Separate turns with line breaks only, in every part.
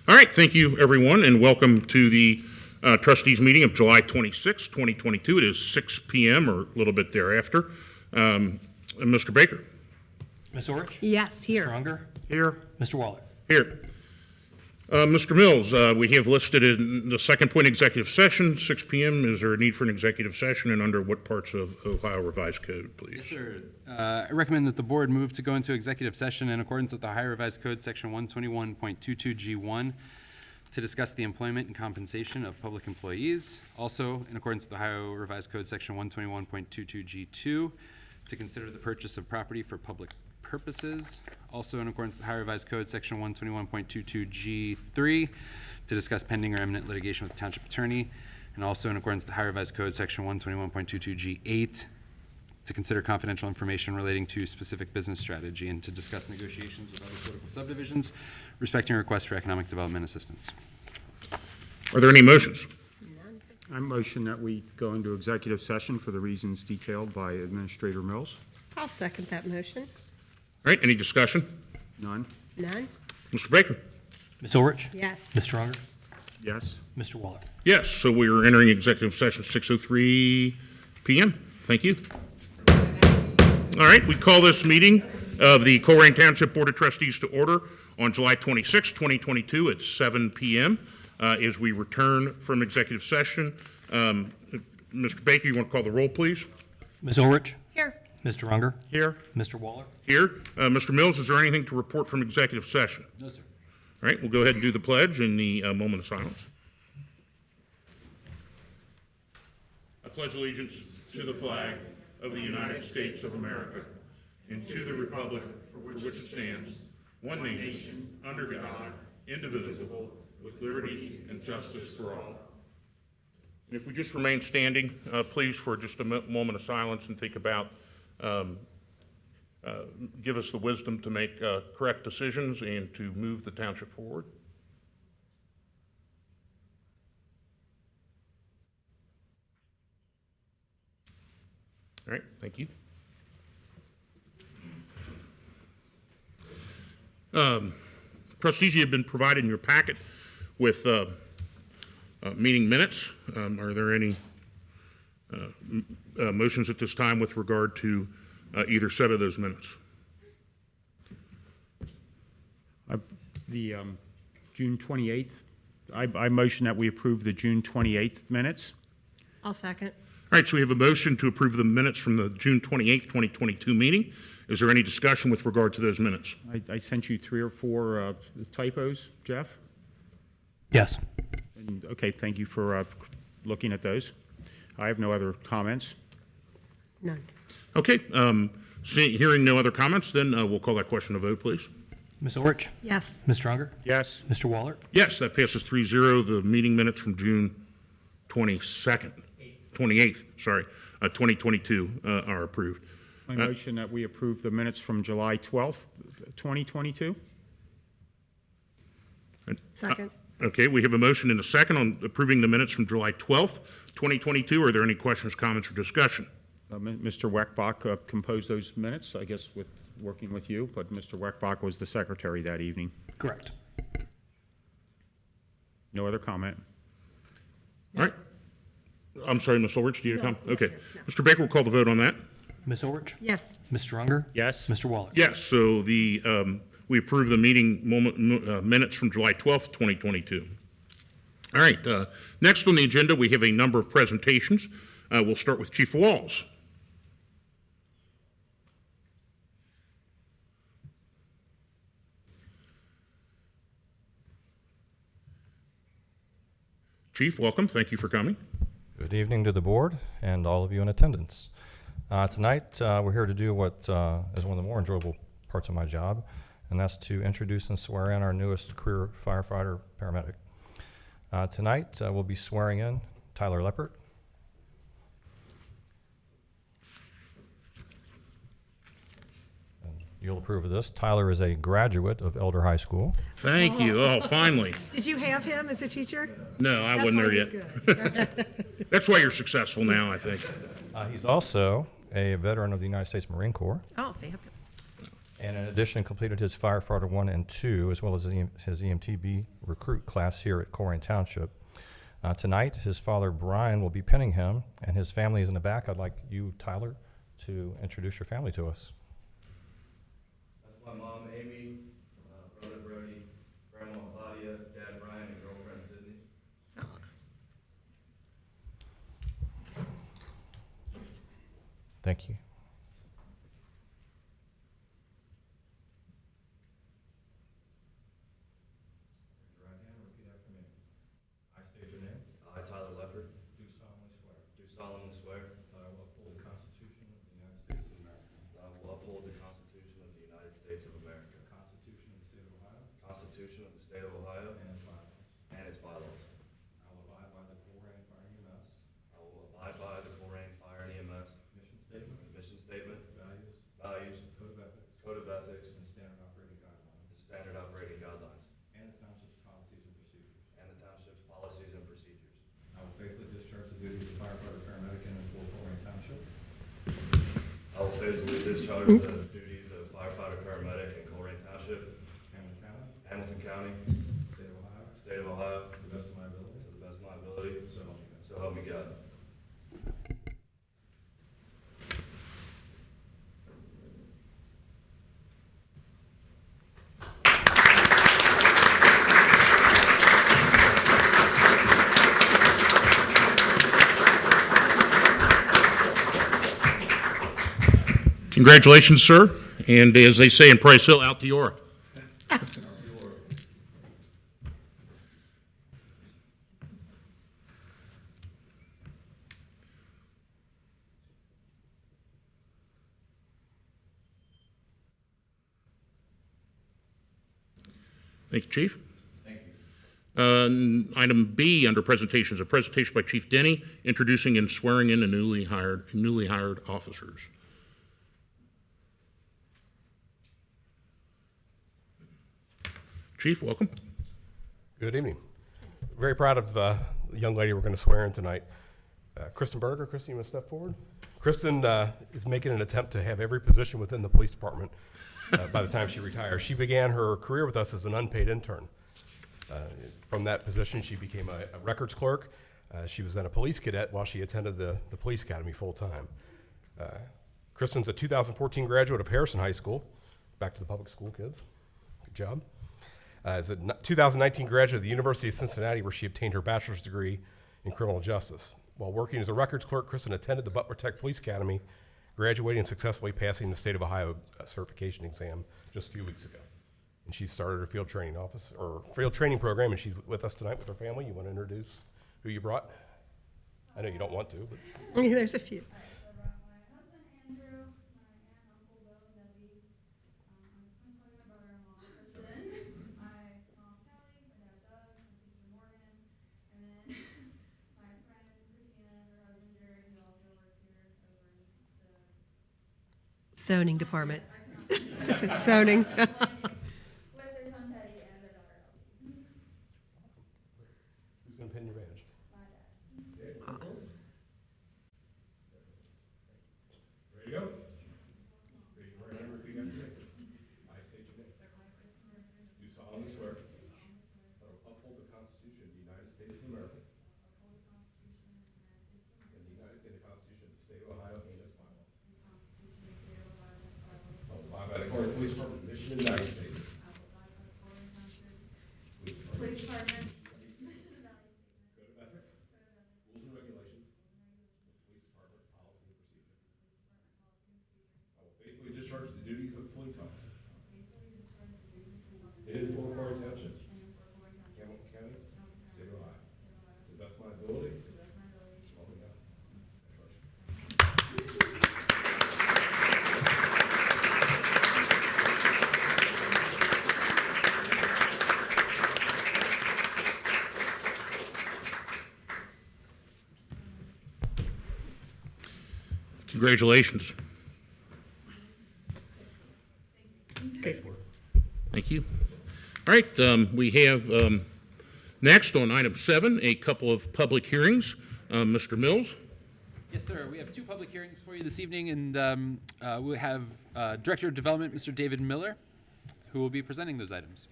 All right, thank you, everyone, and welcome to the trustees meeting of July 26, 2022. It is 6 p.m. or a little bit thereafter. Mr. Baker.
Ms. Orich?
Yes, here.
Mr. Unger?
Here.
Mr. Waller?
Here. Mr. Mills, we have listed in the second point executive session, 6 p.m. Is there a need for an executive session, and under what parts of Ohio Revised Code, please?
Yes, sir. I recommend that the board move to go into executive session in accordance with the Ohio Revised Code, Section 121.22G1, to discuss the employment and compensation of public employees. Also, in accordance with the Ohio Revised Code, Section 121.22G2, to consider the purchase of property for public purposes. Also, in accordance with the Ohio Revised Code, Section 121.22G3, to discuss pending or imminent litigation with the township attorney. And also, in accordance with the Ohio Revised Code, Section 121.22G8, to consider confidential information relating to specific business strategy and to discuss negotiations with other political subdivisions respecting requests for economic development assistance.
Are there any motions?
I motion that we go into executive session for the reasons detailed by Administrator Mills.
I'll second that motion.
All right, any discussion?
None?
None?
Mr. Baker?
Ms. Ulrich?
Yes.
Mr. Unger?
Yes.
Mr. Waller?
Yes, so we are entering executive session 6:03 p.m. Thank you. All right, we call this meeting of the Colerain Township Board of Trustees to order on July 26, 2022 at 7 p.m. As we return from executive session, Mr. Baker, you want to call the roll, please?
Ms. Ulrich?
Here.
Mr. Unger?
Here.
Mr. Waller?
Here. Mr. Mills, is there anything to report from executive session?
No, sir.
All right, we'll go ahead and do the pledge in the moment of silence. I pledge allegiance to the flag of the United States of America and to the republic for which it stands, one nation, under God, indivisible, with liberty and justice for all. And if we just remain standing, please, for just a moment of silence and think about, give us the wisdom to make correct decisions and to move the township forward. All right, thank you. Trustees, you have been provided in your packet with meeting minutes. Are there any motions at this time with regard to either set of those minutes?
The June 28th, I motion that we approve the June 28th minutes.
I'll second.
All right, so we have a motion to approve the minutes from the June 28th, 2022 meeting. Is there any discussion with regard to those minutes?
I sent you 3 or 4 typos, Jeff.
Yes.
And, okay, thank you for looking at those. I have no other comments.
None.
Okay, hearing no other comments, then we'll call that question a vote, please.
Ms. Ulrich?
Yes.
Mr. Unger?
Yes.
Mr. Waller?
Yes, that passes 3-0. The meeting minutes from June 28th, 2022 are approved.
I motion that we approve the minutes from July 12th, 2022.
Second.
Okay, we have a motion and a second on approving the minutes from July 12th, 2022. Are there any questions, comments, or discussion?
Mr. Weckbach composed those minutes, I guess, with working with you, but Mr. Weckbach was the secretary that evening.
Correct.
No other comment.
All right. I'm sorry, Ms. Ulrich, do you have a comment? Okay. Mr. Baker will call the vote on that.
Ms. Ulrich?
Yes.
Mr. Unger?
Yes.
Mr. Waller?
Yes, so we approve the meeting minutes from July 12th, 2022. All right, next on the agenda, we have a number of presentations. We'll start with Chief Walls. Chief, welcome. Thank you for coming.
Good evening to the board and all of you in attendance. Tonight, we're here to do what is one of the more enjoyable parts of my job, and that's to introduce and swear in our newest career firefighter paramedic. Tonight, we'll be swearing in Tyler Leppert. And you'll approve of this. Tyler is a graduate of Elder High School.
Thank you. Oh, finally.
Did you have him as a teacher?
No, I
That's
wasn't
why
there
he's
yet.
good.
That's why you're successful now, I think.
He's also a veteran of the United States Marine Corps.
Oh, fabulous.
And in addition, completed his Firefighter 1 and 2, as well as his EMTB recruit class here at Colerain Township. Tonight, his father, Brian, will be pinning him, and his family is in the back. I'd like you, Tyler, to introduce your family to us.
That's my mom, Amy, brother Brody, grandma Claudia, dad Brian, and girlfriend Sydney.
Thank you.
Right hand, repeat after me. I state your name. I, Tyler Leppert.
Do solemnly swear
Do solemnly swear
that I will uphold the Constitution of the United States of America,
that I will uphold the Constitution of the United States of America,
the Constitution of the State of Ohio,
the Constitution of the State of Ohio,
and its bylaws.
and its bylaws.
I will abide by the Colerain Fire EMS
I will abide by the Colerain Fire and EMS
mission statement,
mission statement,
values,
values,
code of ethics,
and
and standard operating guidelines,
standard operating guidelines,
and the Township's policies and procedures.
and the Township's policies and procedures.
I will faithfully discharge the duties of firefighter, paramedic, and for Colerain Township,
I will faithfully discharge the duties of firefighter, paramedic in Colerain Township,
Hamilton County,
Hamilton County,
State of Ohio,
State of Ohio,
to the best of my ability,
to the best of my ability,
so help me God.
so help me God.
Congratulations, sir, and as they say in Price Hill, out the Eora. Thank you, Chief.
Thank you.
Item B under presentations, a presentation by Chief Denny introducing and swearing in the newly hired officers. Chief, welcome.
Good evening. Very proud of the young lady we're going to swear in tonight. Kristen Bernecker. Kristen, you want to step forward? Kristen is making an attempt to have every position within the police department by the time she retires. She began her career with us as an unpaid intern. From that position, she became a records clerk. She was then a police cadet while she attended the police academy full time. Kristen's a 2014 graduate of Harrison High School. Back to the public school kids. Good job. Is a 2019 graduate of the University of Cincinnati, where she obtained her bachelor's degree in criminal justice. While working as a records clerk, Kristen attended the Butler Tech Police Academy, graduating and successfully passing the State of Ohio certification exam just a few weeks ago. And she started her field training program, and she's with us tonight with her family. You want to introduce who you brought? I know you don't want to, but
There's a few.
My husband Andrew, my aunt, uncle Bill, Debbie, my brother-in-law Kristen, my mom Kelly, my dad Doug, my sister Morgan, and then my friend Christina and her husband Jared, who also works here over in the
Zoning department. Just zoning.
with their son Teddy and their daughter Elsie.
who's going to pin your badge?
My dad.
Ready to go? Raise your right hand and repeat after me. I state your name. Do solemnly swear that I will uphold the Constitution of the United States of America and the Constitution of the State of Ohio and its bylaws. I will abide by the Colerain Police Department mission in the United States.
Police Department.
Code of ethics, rules and regulations, police department policy and procedure. I will faithfully discharge the duties of police officer in Fort Colerain Township, Hamilton County, State of Ohio, to the best of my ability. So help me God. Congratulations.
Congratulations.
Good.
Thank you. All right, we have next on item 7, a couple of public hearings. Mr. Mills?
Yes, sir. We have two public hearings for you this evening, and we have Director of Development, Mr. David Miller, who will be presenting those items.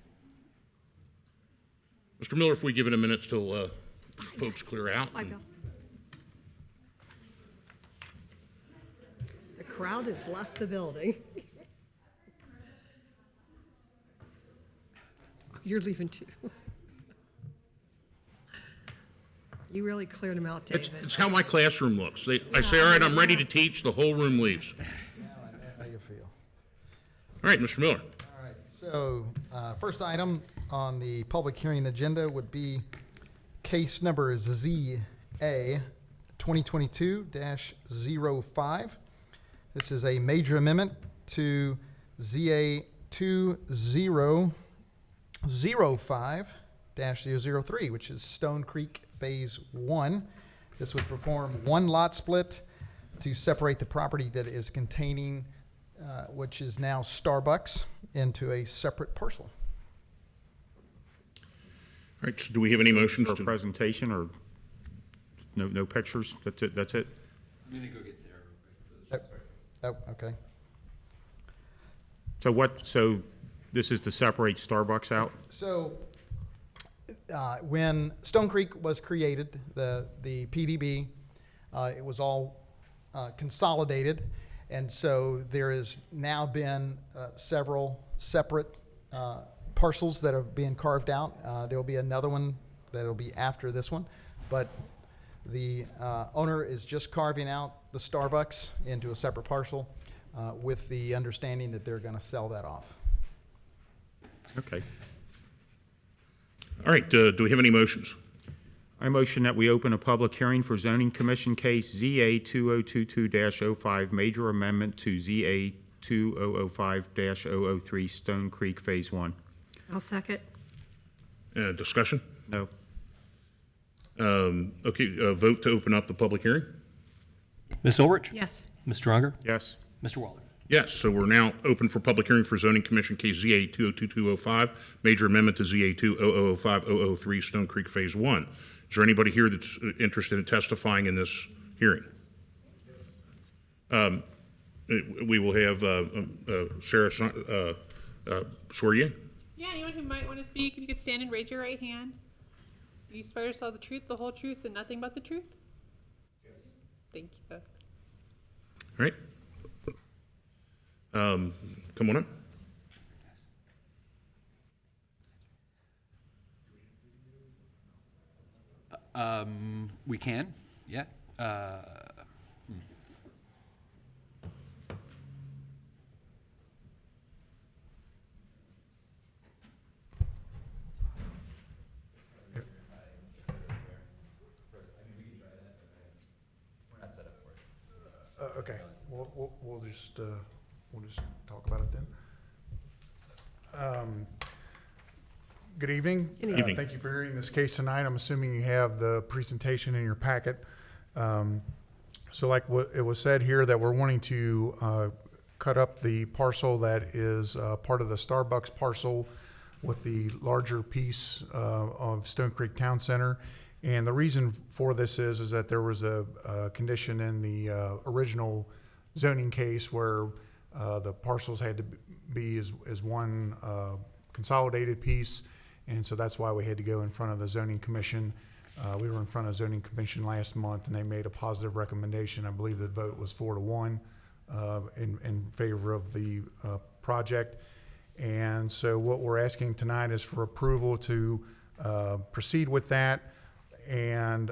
Mr. Miller, if we give it a minute till folks clear out.
Bye, Bill. The crowd has left the building. You're leaving too. You really cleared them out, David.
It's how my classroom looks. I say, all right, I'm ready to teach, the whole room leaves.
How you feel?
All right, Mr. Miller.
All right, so first item on the public hearing agenda would be case number ZA 2022-05. This is a major amendment to ZA 2005-003, which is Stone Creek Phase 1. This would perform one lot split to separate the property that is containing, which is now Starbucks, into a separate parcel.
All right, so do we have any motions
For a
to?
presentation or no pictures? That's it? That's it?
I'm going to go get Sarah real quick.
Oh, okay.
So this is to separate Starbucks out?
So, when Stone Creek was created, the PDB, it was all consolidated, and so there has now been several separate parcels that are being carved out. There will be another one that will be after this one, but the owner is just carving out the Starbucks into a separate parcel with the understanding that they're going to sell that off.
Okay.
All right, do we have any motions?
I motion that we open a public hearing for zoning commission case ZA 2022-05, major amendment to ZA 2005-003, Stone Creek Phase 1.
I'll second.
Discussion?
No.
Okay, vote to open up the public hearing?
Ms. Ulrich?
Yes.
Mr. Unger?
Yes.
Mr. Waller?
Yes, so we're now open for public hearing for zoning commission case ZA 2022-05, major amendment to ZA 2005-003, Stone Creek Phase 1. Is there anybody here that's interested in testifying in this hearing? We will have Sarah swear you in.
Yeah, anyone who might want to speak, if you could stand and raise your right hand. Do you swear to tell the truth, the whole truth, and nothing but the truth? Yes. Thank you.
All right. Come on up.
We can, yeah.
Okay, we'll just talk about it then. Good evening.
Good
evening.
Thank you for hearing this case tonight. I'm assuming you have the presentation in your packet. So like what it was said here, that we're wanting to cut up the parcel that is part of the Starbucks parcel with the larger piece of Stone Creek Town Center. And the reason for this is that there was a condition in the original zoning case where the parcels had to be as one consolidated piece, and so that's why we had to go in front of the zoning commission. We were in front of zoning commission last month, and they made a positive recommendation. I believe the vote was 4-1 in favor of the project. And so what we're asking tonight is for approval to proceed with that and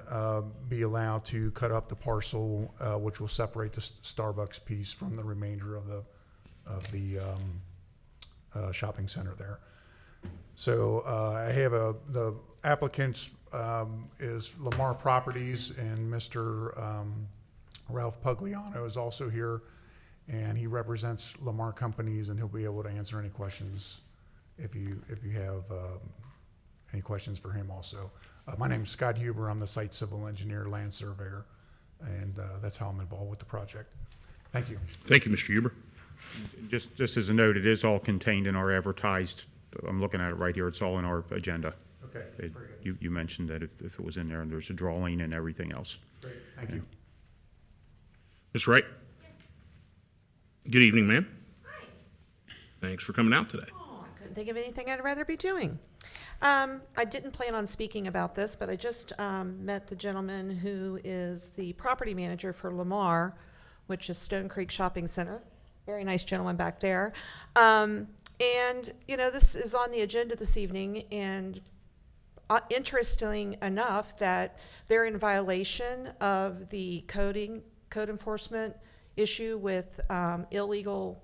be allowed to cut up the parcel, which will separate the Starbucks piece from the remainder of the shopping center there. So I have the applicants is Lamar Properties, and Mr. Ralph Pugliano is also here, and he represents Lamar Companies, and he'll be able to answer any questions if you have any questions for him also. My name is Scott Huber. I'm the site civil engineer, land surveyor, and that's how I'm involved with the project. Thank you.
Thank you, Mr. Huber.
Just as a note, it is all contained in our advertised, I'm looking at it right here, it's all in our agenda.
Okay,
It-
very good.
You mentioned that if it was in there, and there's a drawing and everything else.
Great, thank you.
Ms. Wright? Good evening, ma'am. Thanks for coming out today.
Oh, I couldn't think of anything I'd rather be doing. I didn't plan on speaking about this, but I just met the gentleman who is the property manager for Lamar, which is Stone Creek Shopping Center. Very nice gentleman back there. And, you know, this is on the agenda this evening, and interesting enough that they're in violation of the code enforcement issue with illegal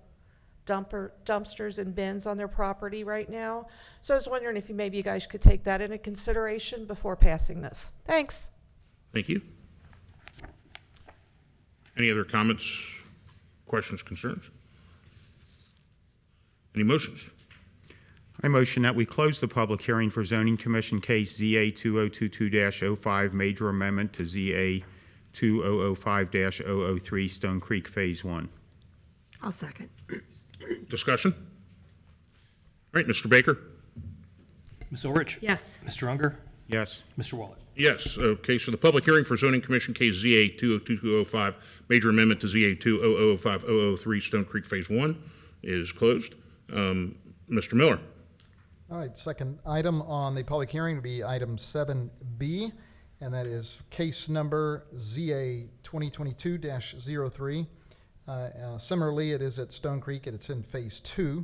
dumpsters and bins on their property right now. So I was wondering if maybe you guys could take that into consideration before passing this. Thanks.
Thank you. Any other comments, questions, concerns? Any motions?
I motion that we close the public hearing for zoning commission case ZA 2022-05, major amendment to ZA 2005-003, Stone Creek Phase 1.
I'll second.
Discussion? All right, Mr. Baker?
Ms. Ulrich?
Yes.
Mr. Unger?
Yes.
Mr. Waller?
Yes. Okay, so the public hearing for zoning commission case ZA 2022-05, major amendment to ZA 2005-003, Stone Creek Phase 1 is closed. Mr. Miller?
All right, second item on the public hearing would be item 7B, and that is case number ZA 2022-03. Similarly, it is at Stone Creek, and it's in Phase 2.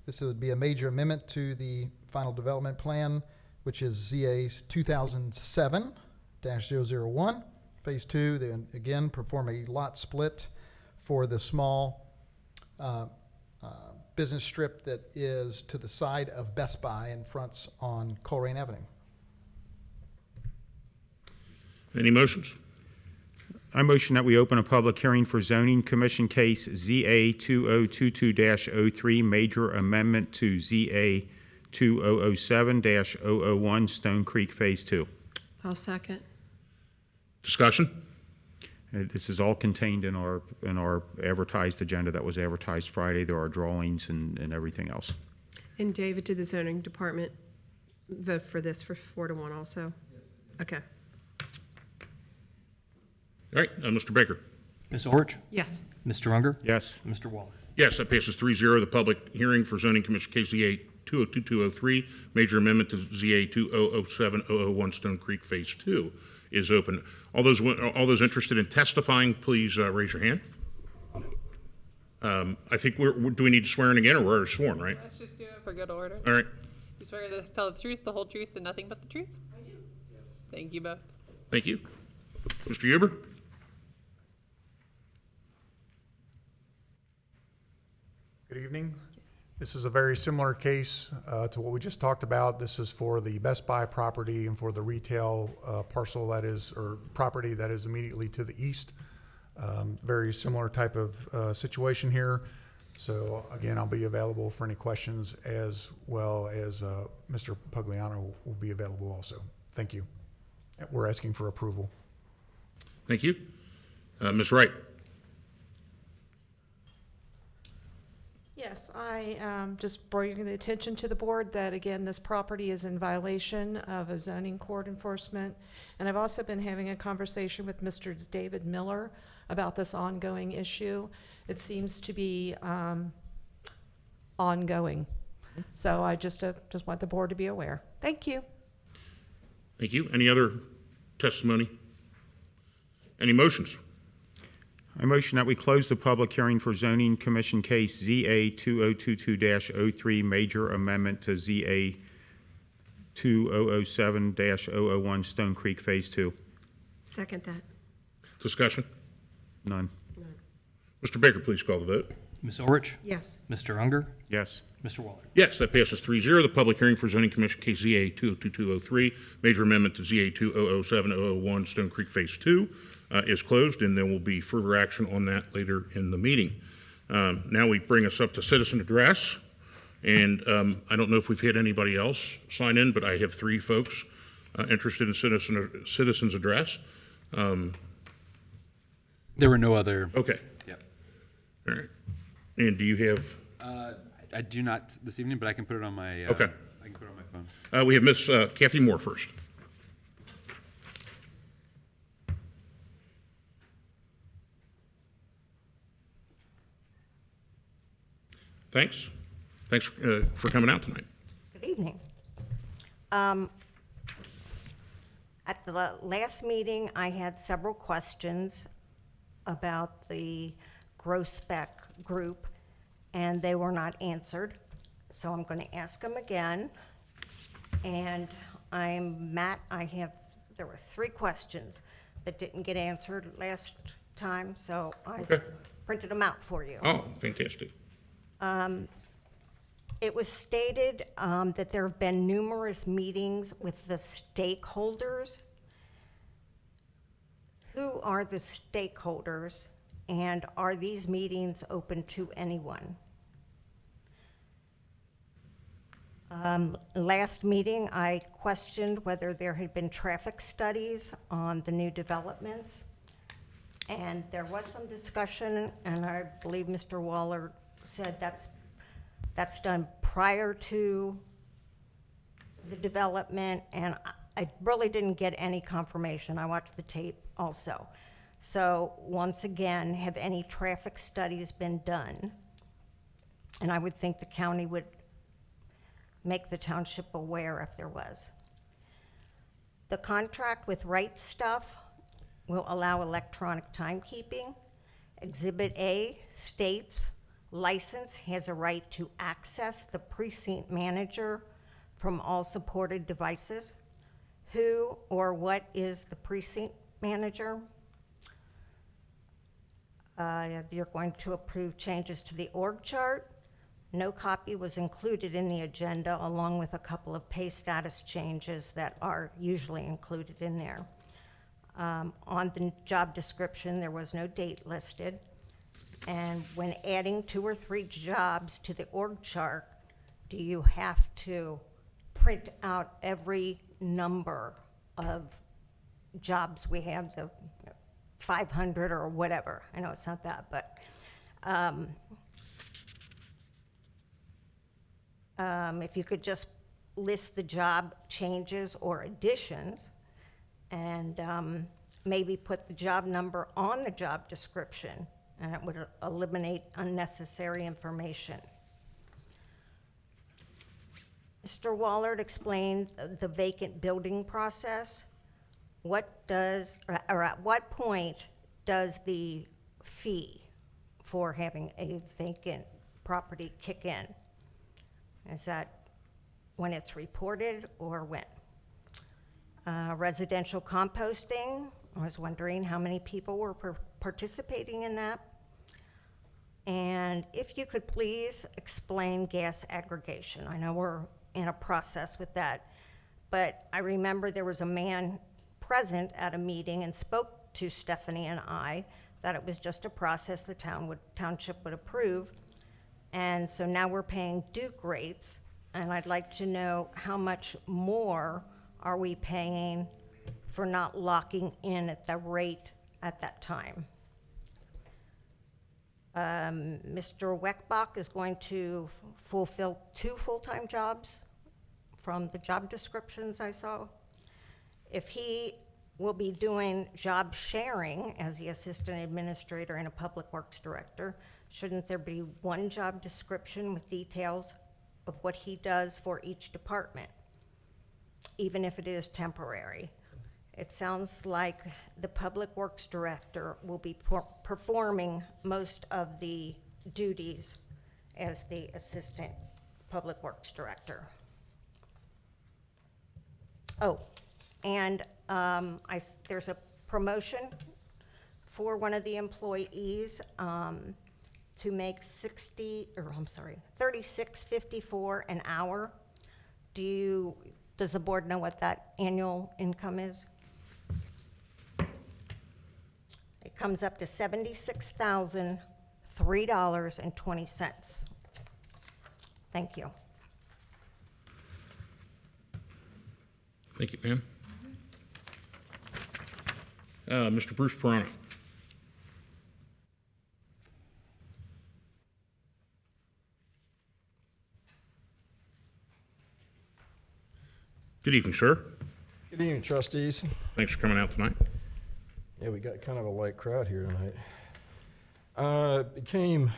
This would be a major amendment to the final development plan, which is ZA 2007-001. Phase 2, they again perform a lot split for the small business strip that is to the side of Best Buy and fronts on Colerain Avenue.
Any motions?
I motion that we open a public hearing for zoning commission case ZA 2022-03, major amendment to ZA 2007-001, Stone Creek Phase 2.
I'll second.
Discussion?
This is all contained in our advertised agenda that was advertised Friday. There are drawings and everything else.
And David, did the zoning department vote for this for 4-1 also? Okay.
All right, Mr. Baker?
Ms. Ulrich?
Yes.
Mr. Unger?
Yes.
Mr. Waller?
Yes, that passes 3-0. The public hearing for zoning commission case ZA 2022-03, major amendment to ZA 2007-001, Stone Creek Phase 2 is open. All those interested in testifying, please raise your hand. I think do we need to swear in again, or we're already sworn, right?
Let's just do it for good order.
All right.
You swear to tell the truth, the whole truth, and nothing but the truth? I do. Yes. Thank you both.
Thank you. Mr. Huber?
Good evening. This is a very similar case to what we just talked about. This is for the Best Buy property and for the retail parcel that is, or property that is immediately to the east. Very similar type of situation here. So again, I'll be available for any questions, as well as Mr. Pugliano will be available also. Thank you. We're asking for approval.
Thank you. Ms. Wright?
Yes, I just bring the attention to the board that, again, this property is in violation of a zoning court enforcement. And I've also been having a conversation with Mr. David Miller about this ongoing issue. It seems to be ongoing. So I just want the board to be aware. Thank you.
Thank you. Any other testimony? Any motions?
I motion that we close the public hearing for zoning commission case ZA 2022-03, major amendment to ZA 2007-001, Stone Creek Phase 2.
Second that.
Discussion?
None.
Mr. Baker, please call the vote.
Ms. Ulrich?
Yes.
Mr. Unger?
Yes.
Mr. Waller?
Yes, that passes 3-0. The public hearing for zoning commission case ZA 2022-03, major amendment to ZA 2007-001, Stone Creek Phase 2 is closed, and there will be further action on that later in the meeting. Now we bring us up to citizen address, and I don't know if we've had anybody else sign in, but I have 3 folks interested in citizens address.
There were no other.
Okay.
Yep.
All right. And do you have?
I do not this evening, but I can put it on my.
Okay.
I can put it on my phone.
We have Miss Kathy Moore first. Thanks. Thanks for coming out tonight.
Good evening. At the last meeting, I had several questions about the gross spec group, and they were not answered. So I'm going to ask them again. And Matt, there were 3 questions that didn't get answered last time, so I
Okay.
printed them out for you.
Oh, fantastic.
It was stated that there have been numerous meetings with the stakeholders. Who are the stakeholders, and are these meetings open to anyone? Last meeting, I questioned whether there had been traffic studies on the new developments, and there was some discussion, and I believe Mr. Waller said that's done prior to the development, and I really didn't get any confirmation. I watched the tape also. So once again, have any traffic studies been done? And I would think the county would make the township aware if there was. The contract with Right Stuff will allow electronic timekeeping. Exhibit A states license has a right to access the precinct manager from all supported devices. Who or what is the precinct manager? You're going to approve changes to the org chart. No copy was included in the agenda, along with a couple of pay status changes that are usually included in there. On the job description, there was no date listed. And when adding 2 or 3 jobs to the org chart, do you have to print out every number of jobs we have, the 500 or whatever? I know it's not that, but if you could just list the job changes or additions, and maybe put the job number on the job description, and it would eliminate unnecessary information. Mr. Wallard explained the vacant building process. At what point does the fee for having a vacant property kick in? Is that when it's reported, or when? Residential composting, I was wondering how many people were participating in that. And if you could please explain gas aggregation. I know we're in a process with that, but I remember there was a man present at a meeting and spoke to Stephanie and I that it was just a process the township would approve. And so now we're paying Duke rates, and I'd like to know how much more are we paying for not locking in at the rate at that time. Mr. Weckbach is going to fulfill 2 full-time jobs from the job descriptions I saw. If he will be doing job sharing as the assistant administrator and a public works director, shouldn't there be 1 job description with details of what he does for each department, even if it is temporary? It sounds like the public works director will be performing most of the duties as the assistant public works director. Oh, and there's a promotion for one of the employees to make $36.54 an hour. Does the board know what that annual income is? It comes up to $76,003.20. Thank you.
Thank you, ma'am. Mr. Bruce Perano. Good evening, sir.
Good evening, trustees.
Thanks for coming out tonight.
Yeah, we got kind of a light crowd here tonight. It became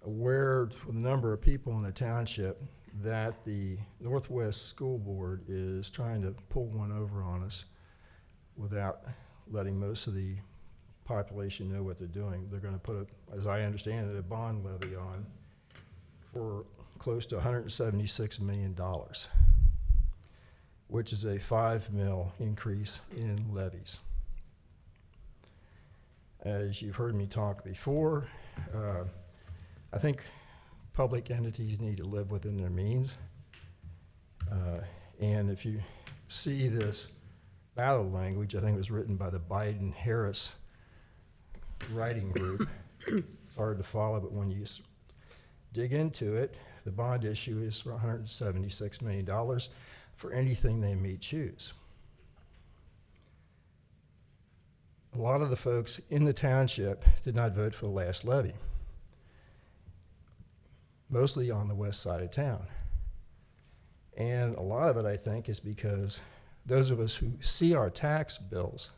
aware of the number of people in the township that the Northwest School Board is trying to pull one over on us without letting most of the population know what they're doing. They're going to put, as I understand it, a bond levy on for close to $176 million, which is a $5 million increase in levies. As you've heard me talk before, I think public entities need to live within their means. And if you see this battle language, I think it was written by the Biden-Harris writing group. It's hard to follow, but when you dig into it, the bond issue is for $176 million for anything they may choose. A lot of the folks in the township did not vote for the last levy, mostly on the west side of town. And a lot of it, I think, is because those of us who see our tax bills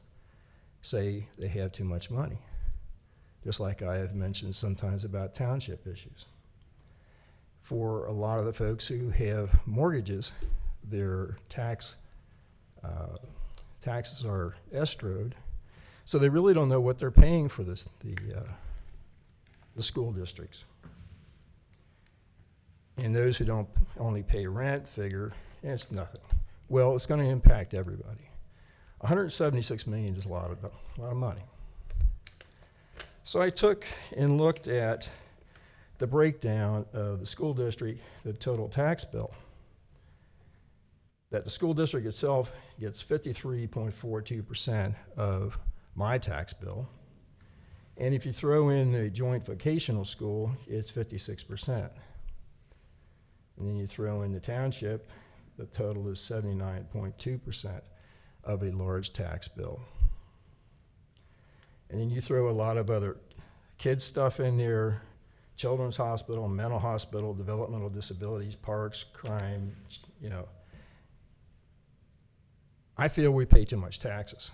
say they have too much money, just like I have mentioned sometimes about township issues. For a lot of the folks who have mortgages, their taxes are escrowed, so they really don't know what they're paying for the school districts. And those who don't only pay rent figure, it's nothing. Well, it's going to impact everybody. $176 million is a lot of money. So I took and looked at the breakdown of the school district, the total tax bill. That the school district itself gets 53.42% of my tax bill. And if you throw in the joint vocational school, it's 56%. And then you throw in the township, the total is 79.2% of a large tax bill. And then you throw a lot of other kids stuff in there, children's hospital, mental hospital, developmental disabilities, parks, crime, you know. I feel we pay too much taxes.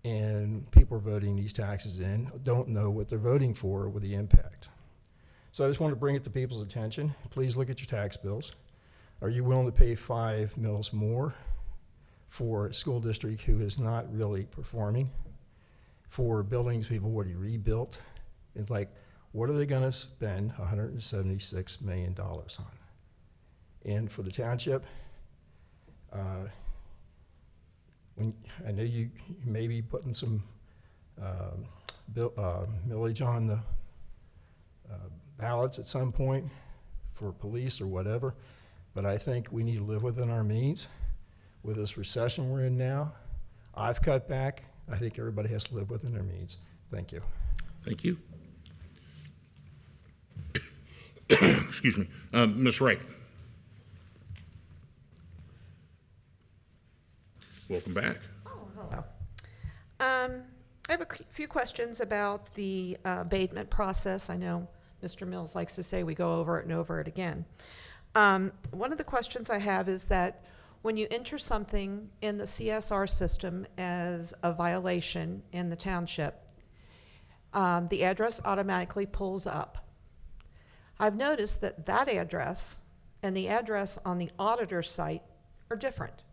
And people are voting these taxes in, don't know what they're voting for with the impact. So I just want to bring it to people's attention. Please look at your tax bills. Are you willing to pay $5 million more for a school district who is not really performing? For buildings we've already rebuilt? It's like, what are they going to spend $176 million on? And for the township, I know you may be putting some millage on the ballots at some point for police or whatever, but I think we need to live within our means. With this recession we're in now, I've cut back. I think everybody has to live within their means. Thank you.
Thank you. Excuse me. Ms. Wright. Welcome back.
Oh, hello. I have a few questions about the abatement process. I know Mr. Mills likes to say we go over it and over it again. One of the questions I have is that when you enter something in the CSR system as a violation in the township, the address automatically pulls up. I've noticed that that address and the address on the auditor's site are different.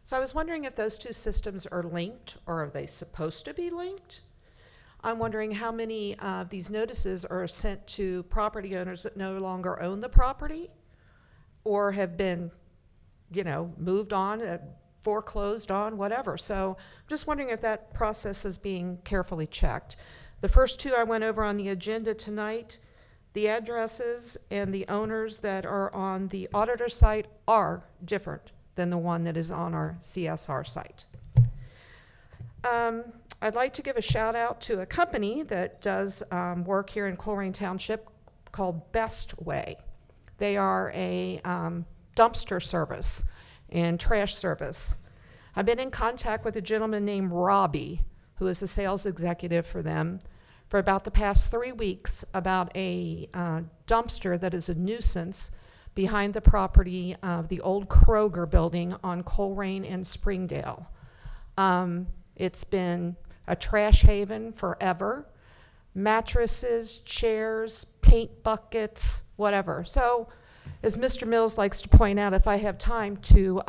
So I was wondering if those two systems are linked, or are they supposed to be linked? I'm wondering how many of these notices are sent to property owners that no longer own the property or have been, you know, moved on, foreclosed on, whatever. So I'm just wondering if that process is being carefully checked. The first two I went over on the agenda tonight, the addresses and the owners that are on the auditor site are different than the one that is on our CSR site. I'd like to give a shout out to a company that does work here in Colerain Township called Best Way. They are a dumpster service and trash service. I've been in contact with a gentleman named Robbie, who is a sales executive for them, for about the past 3 weeks about a dumpster that is a nuisance behind the property of the old Kroger building on Colerain and Springdale. It's been a trash haven forever. Mattresses, chairs, paint buckets, whatever. So, as Mr. Mills likes to point out, if I have time to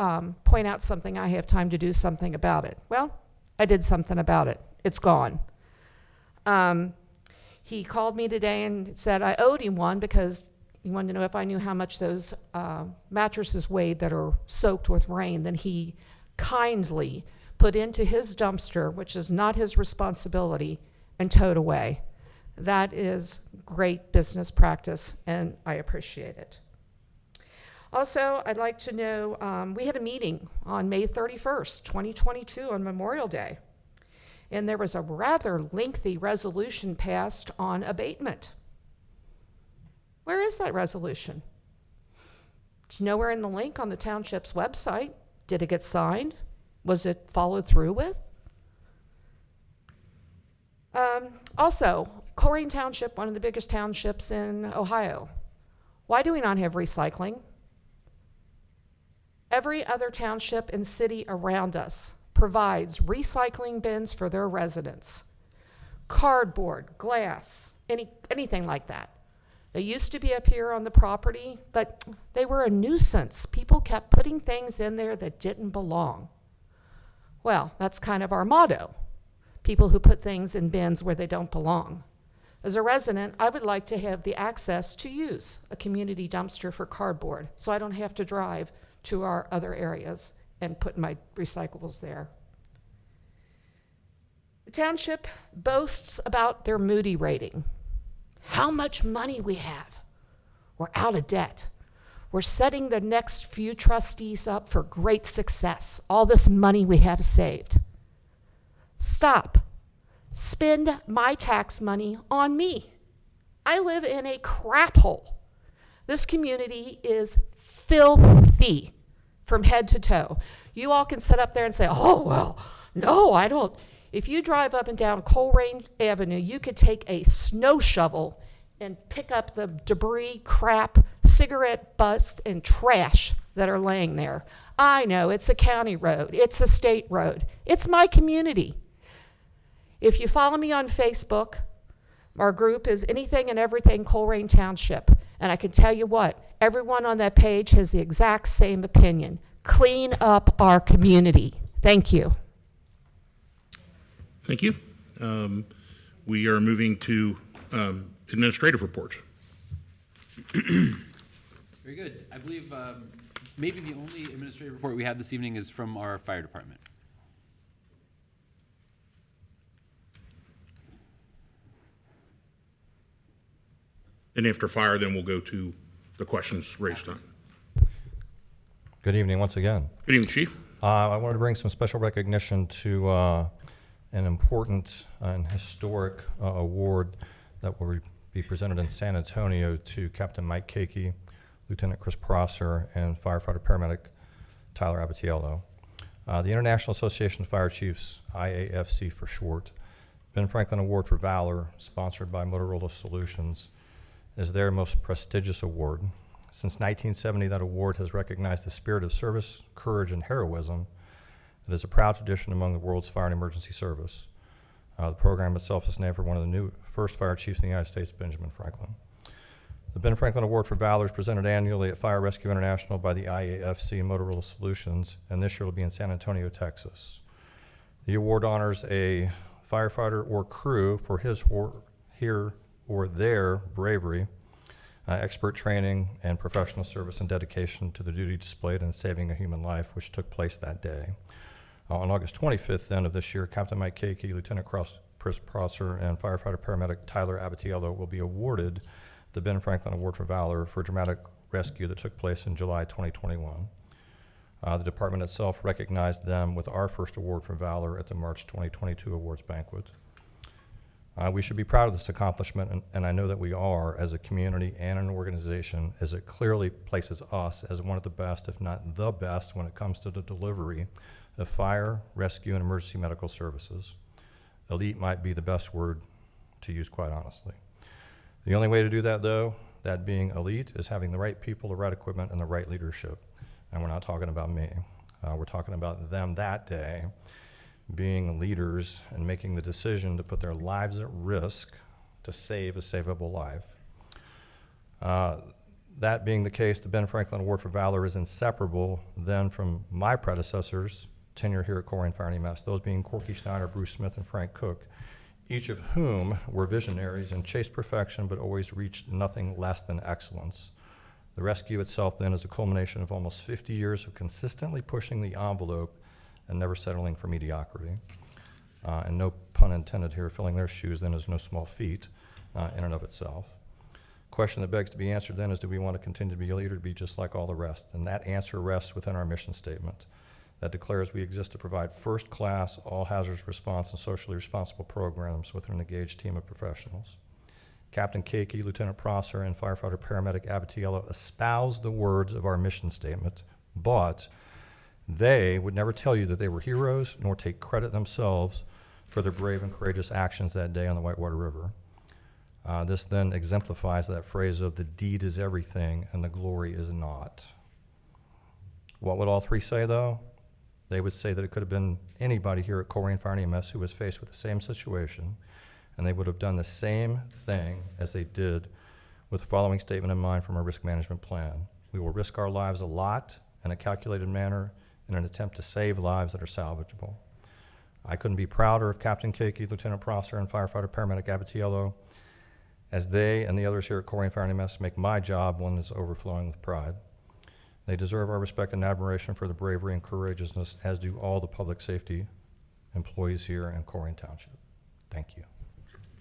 point out something, I have time to do something about it. Well, I did something about it. It's gone. He called me today and said I owed him one because he wanted to know if I knew how much those mattresses weighed that are soaked with rain. Then he kindly put into his dumpster, which is not his responsibility, and towed away. That is great business practice, and I appreciate it. Also, I'd like to know, we had a meeting on May 31st, 2022, on Memorial Day, and there was a rather lengthy resolution passed on abatement. Where is that resolution? It's nowhere in the link on the township's website. Did it get signed? Was it followed through with? Also, Colerain Township, one of the biggest townships in Ohio. Why do we not have recycling? Every other township and city around us provides recycling bins for their residents. Cardboard, glass, anything like that. They used to be up here on the property, but they were a nuisance. People kept putting things in there that didn't belong. Well, that's kind of our motto. People who put things in bins where they don't belong. As a resident, I would like to have the access to use a community dumpster for cardboard, so I don't have to drive to our other areas and put my recyclables there. The township boasts about their Moody rating. How much money we have. We're out of debt. We're setting the next few trustees up for great success. All this money we have saved. Stop. Spend my tax money on me. I live in a crap hole. This community is filthy from head to toe. You all can sit up there and say, oh, well, no, I don't. If you drive up and down Colerain Avenue, you could take a snow shovel and pick up the debris, crap, cigarette butts, and trash that are laying there. I know, it's a county road. It's a state road. It's my community. If you follow me on Facebook, our group is Anything and Everything Colerain Township. And I can tell you what, everyone on that page has the exact same opinion. Clean up our community. Thank you.
Thank you. We are moving to administrative reports.
Very good. I believe maybe the only administrative report we have this evening is from our fire department.
And after fire, then we'll go to the questions raised on.
Good evening once again.
Good evening, Chief.
I wanted to bring some special recognition to an important and historic award that will be presented in San Antonio to Captain Mike Kakey, Lieutenant Chris Prosser, and firefighter paramedic Tyler Abatiello. The International Association of Fire Chiefs, IAFC for short, Ben Franklin Award for Valor, sponsored by Motorola Solutions, is their most prestigious award. Since 1970, that award has recognized the spirit of service, courage, and heroism that is a proud tradition among the world's fire and emergency service. The program itself is named for one of the first fire chiefs in the United States, Benjamin Franklin. The Ben Franklin Award for Valor is presented annually at Fire Rescue International by the IAFC and Motorola Solutions, and this year will be in San Antonio, Texas. The award honors a firefighter or crew for his or their bravery, expert training, and professional service and dedication to the duty displayed in saving a human life, which took place that day. On August 25th then of this year, Captain Mike Kakey, Lieutenant Chris Prosser, and firefighter paramedic Tyler Abatiello will be awarded the Ben Franklin Award for Valor for dramatic rescue that took place in July 2021. The department itself recognized them with our first award for Valor at the March 2022 awards banquet. We should be proud of this accomplishment, and I know that we are as a community and an organization, as it clearly places us as one of the best, if not the best, when it comes to the delivery of fire, rescue, and emergency medical services. Elite might be the best word to use, quite honestly. The only way to do that, though, that being elite, is having the right people, the right equipment, and the right leadership. And we're not talking about me. We're talking about them that day being leaders and making the decision to put their lives at risk to save a savable life. That being the case, the Ben Franklin Award for Valor is inseparable then from my predecessors' tenure here at Colerain Fire and EMS, those being Corky Snyder, Bruce Smith, and Frank Cook, each of whom were visionaries and chased perfection but always reached nothing less than excellence. The rescue itself then is a culmination of almost 50 years of consistently pushing the envelope and never settling for mediocrity. And no pun intended here, filling their shoes then is no small feat in and of itself. Question that begs to be answered then is, do we want to continue to be a leader, to be just like all the rest? And that answer rests within our mission statement that declares we exist to provide first-class, all-hazards response and socially responsible programs with an engaged team of professionals. Captain Keiki, Lieutenant Prosser, and firefighter paramedic Abatiello espouse the words of our mission statement, but they would never tell you that they were heroes nor take credit themselves for their brave and courageous actions that day on the Whitewater River. This then exemplifies that phrase of the deed is everything and the glory is not. What would all three say, though? They would say that it could have been anybody here at Colerain Fire and EMS who was faced with the same situation, and they would have done the same thing as they did with the following statement in mind from our risk management plan. We will risk our lives a lot in a calculated manner in an attempt to save lives that are salvageable. I couldn't be prouder of Captain Keiki, Lieutenant Prosser, and firefighter paramedic Abatiello, as they and the others here at Colerain Fire and EMS make my job one that's overflowing with pride. They deserve our respect and admiration for the bravery and courageousness, as do all the public safety employees here in Colerain Township. Thank you.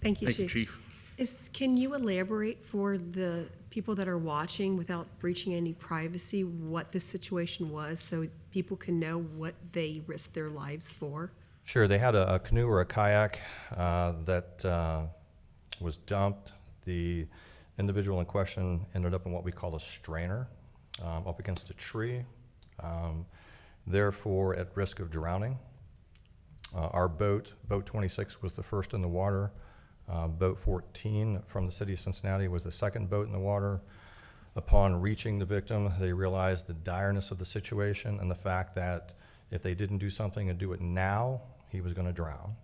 Thank you,
Thank you,
Chief.
Chief.
Can you elaborate for the people that are watching, without breaching any privacy, what this situation was, so people can know what they risked their lives for?
Sure, they had a canoe or a kayak that was dumped. The individual in question ended up in what we call a strainer, up against a tree, therefore at risk of drowning. Our boat 26, was the first in the water. Boat 14 from the city of Cincinnati was the second boat in the water. Upon reaching the victim, they realized the direness of the situation and the fact that if they didn't do something and do it now, he was going to drown.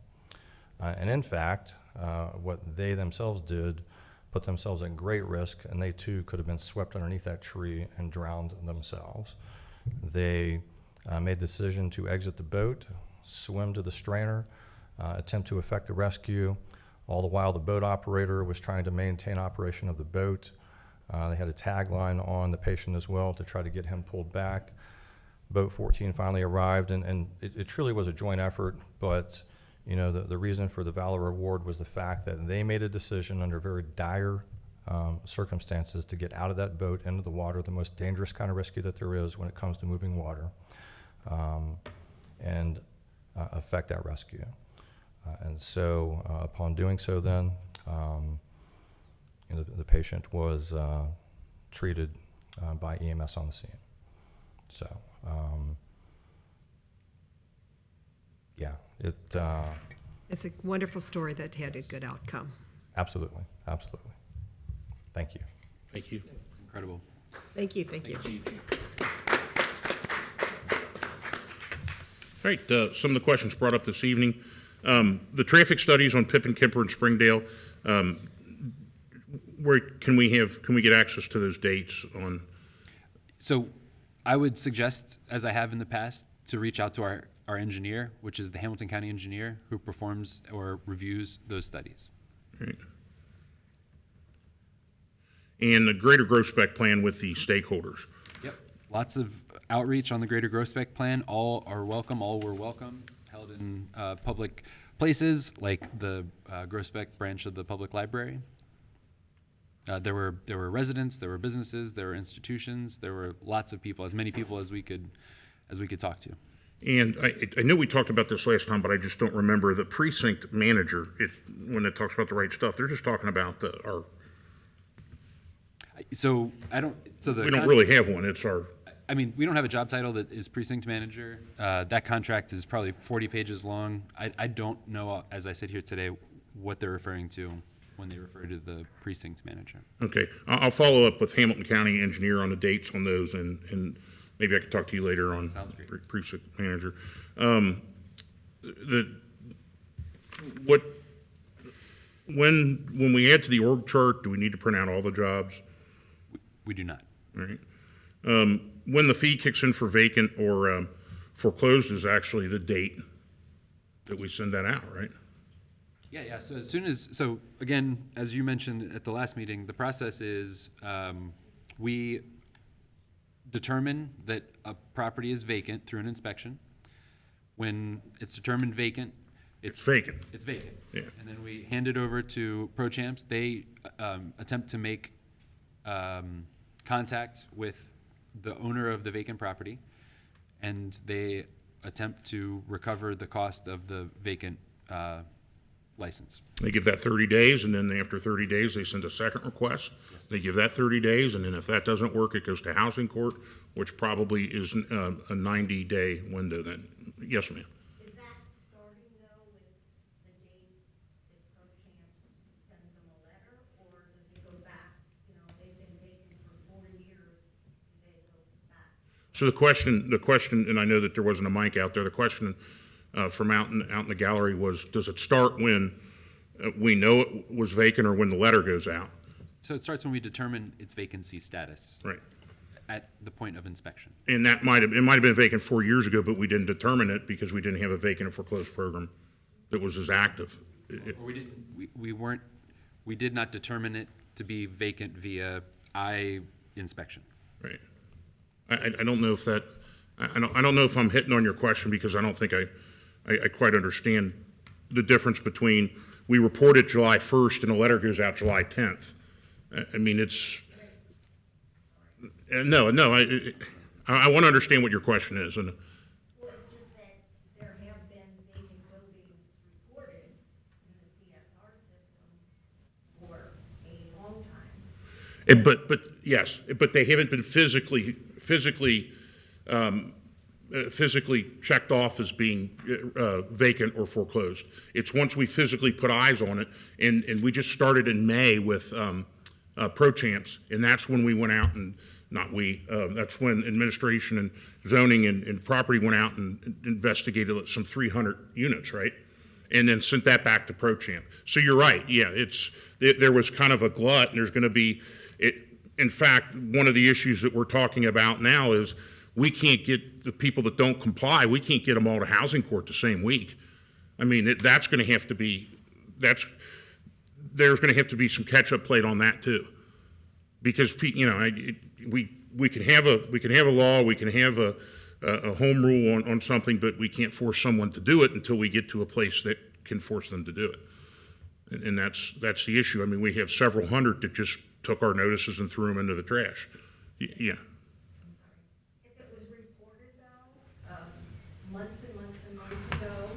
And in fact, what they themselves did put themselves at great risk, and they too could have been swept underneath that tree and drowned themselves. They made the decision to exit the boat, swim to the strainer, attempt to effect the rescue. All the while, the boat operator was trying to maintain operation of the boat. They had a tagline on the patient as well to try to get him pulled back. Boat 14 finally arrived, and it truly was a joint effort, but you know, the reason for the Valor Award was the fact that they made a decision under very dire circumstances to get out of that boat into the water, the most dangerous kind of rescue that there is when it comes to moving water, and effect that rescue. And so upon doing so then, you know, the patient was treated by EMS on the scene. So, yeah,
It's a wonderful story that had a good outcome.
absolutely, absolutely. Thank you.
Thank you.
Incredible.
Thank you, thank you.
All right, some of the questions brought up this evening. The traffic studies on Pippin, Kemper, and Springdale, where can we get access to those dates on?
So I would suggest, as I have in the past, to reach out to our engineer, which is the Hamilton County engineer, who performs or reviews those studies.
Right. And the greater growth spec plan with the stakeholders.
Yep. Lots of outreach on the greater growth spec plan. All are welcome. All were welcome. Held in public places like the growth spec branch of the public library. There were residents, there were businesses, there were institutions, there were lots of people, as many people as we could talk to.
And I know we talked about this last time, but I just don't remember the precinct manager. When it talks about the right stuff, they're just talking about our.
So I don't. So
we don't really have one. It's our.
I mean, we don't have a job title that is precinct manager. That contract is probably 40 pages long. I don't know, as I sit here today, what they're referring to when they refer to the precinct manager.
Okay, I'll follow up with Hamilton County engineer on the dates on those, and maybe I can talk to you later on precinct manager. When we add to the org chart, do we need to print out all the jobs?
We do not.
All right. When the fee kicks in for vacant or foreclosed is actually the date that we send that out, right?
Yeah. So as soon as, so again, as you mentioned at the last meeting, the process is we determine that a property is vacant through an inspection. When it's determined vacant,
It's vacant.
It's vacant.
Yeah.
And then we hand it over to pro champs. They attempt to make contact with the owner of the vacant property, and they attempt to recover the cost of the vacant license.
They give that 30 days, and then after 30 days, they send a second request. They give that 30 days, and then if that doesn't work, it goes to housing court, which probably is a 90-day window then. Yes, ma'am.
Is that starting though with the date that ProChamp sends them a letter, or does it go back, they've been vacant for 4 years, do they go back?
So the question, and I know that there wasn't a mic out there, the question from out in the gallery was, does it start when we know it was vacant or when the letter goes out?
So it starts when we determine its vacancy status.
Right.
At the point of inspection.
And that might have been vacant 4 years ago, but we didn't determine it because we didn't have a vacant and foreclosed program that was as active.
Or we did not determine it to be vacant via inspection.
Right. I don't know if that, I don't know if I'm hitting on your question because I don't think I quite understand the difference between we report it July 1st and a letter goes out July 10th. I mean, it's, no, I want to understand what your question is. And
Well, it's just that there have been vacant buildings reported in the CSR system for a long time.
But they haven't been physically checked off as being vacant or foreclosed. It's once we physically put eyes on it, and we just started in May with pro champs, and that's when we went out and, not we, that's when administration and zoning and property went out and investigated some 300 units, right? And then sent that back to pro champ. So you're right, yeah, there was kind of a glut, and there's gonna be, in fact, one of the issues that we're talking about now is we can't get the people that don't comply, we can't get them all to housing court the same week. I mean, there's gonna have to be some catch-up played on that too. Because, we can have a law, we can have a home rule on something, but we can't force someone to do it until we get to a place that can force them to do it. And that's the issue. I mean, we have several hundred that just took our notices and threw them into the trash. Yeah.
If it was reported though, months and months and months ago,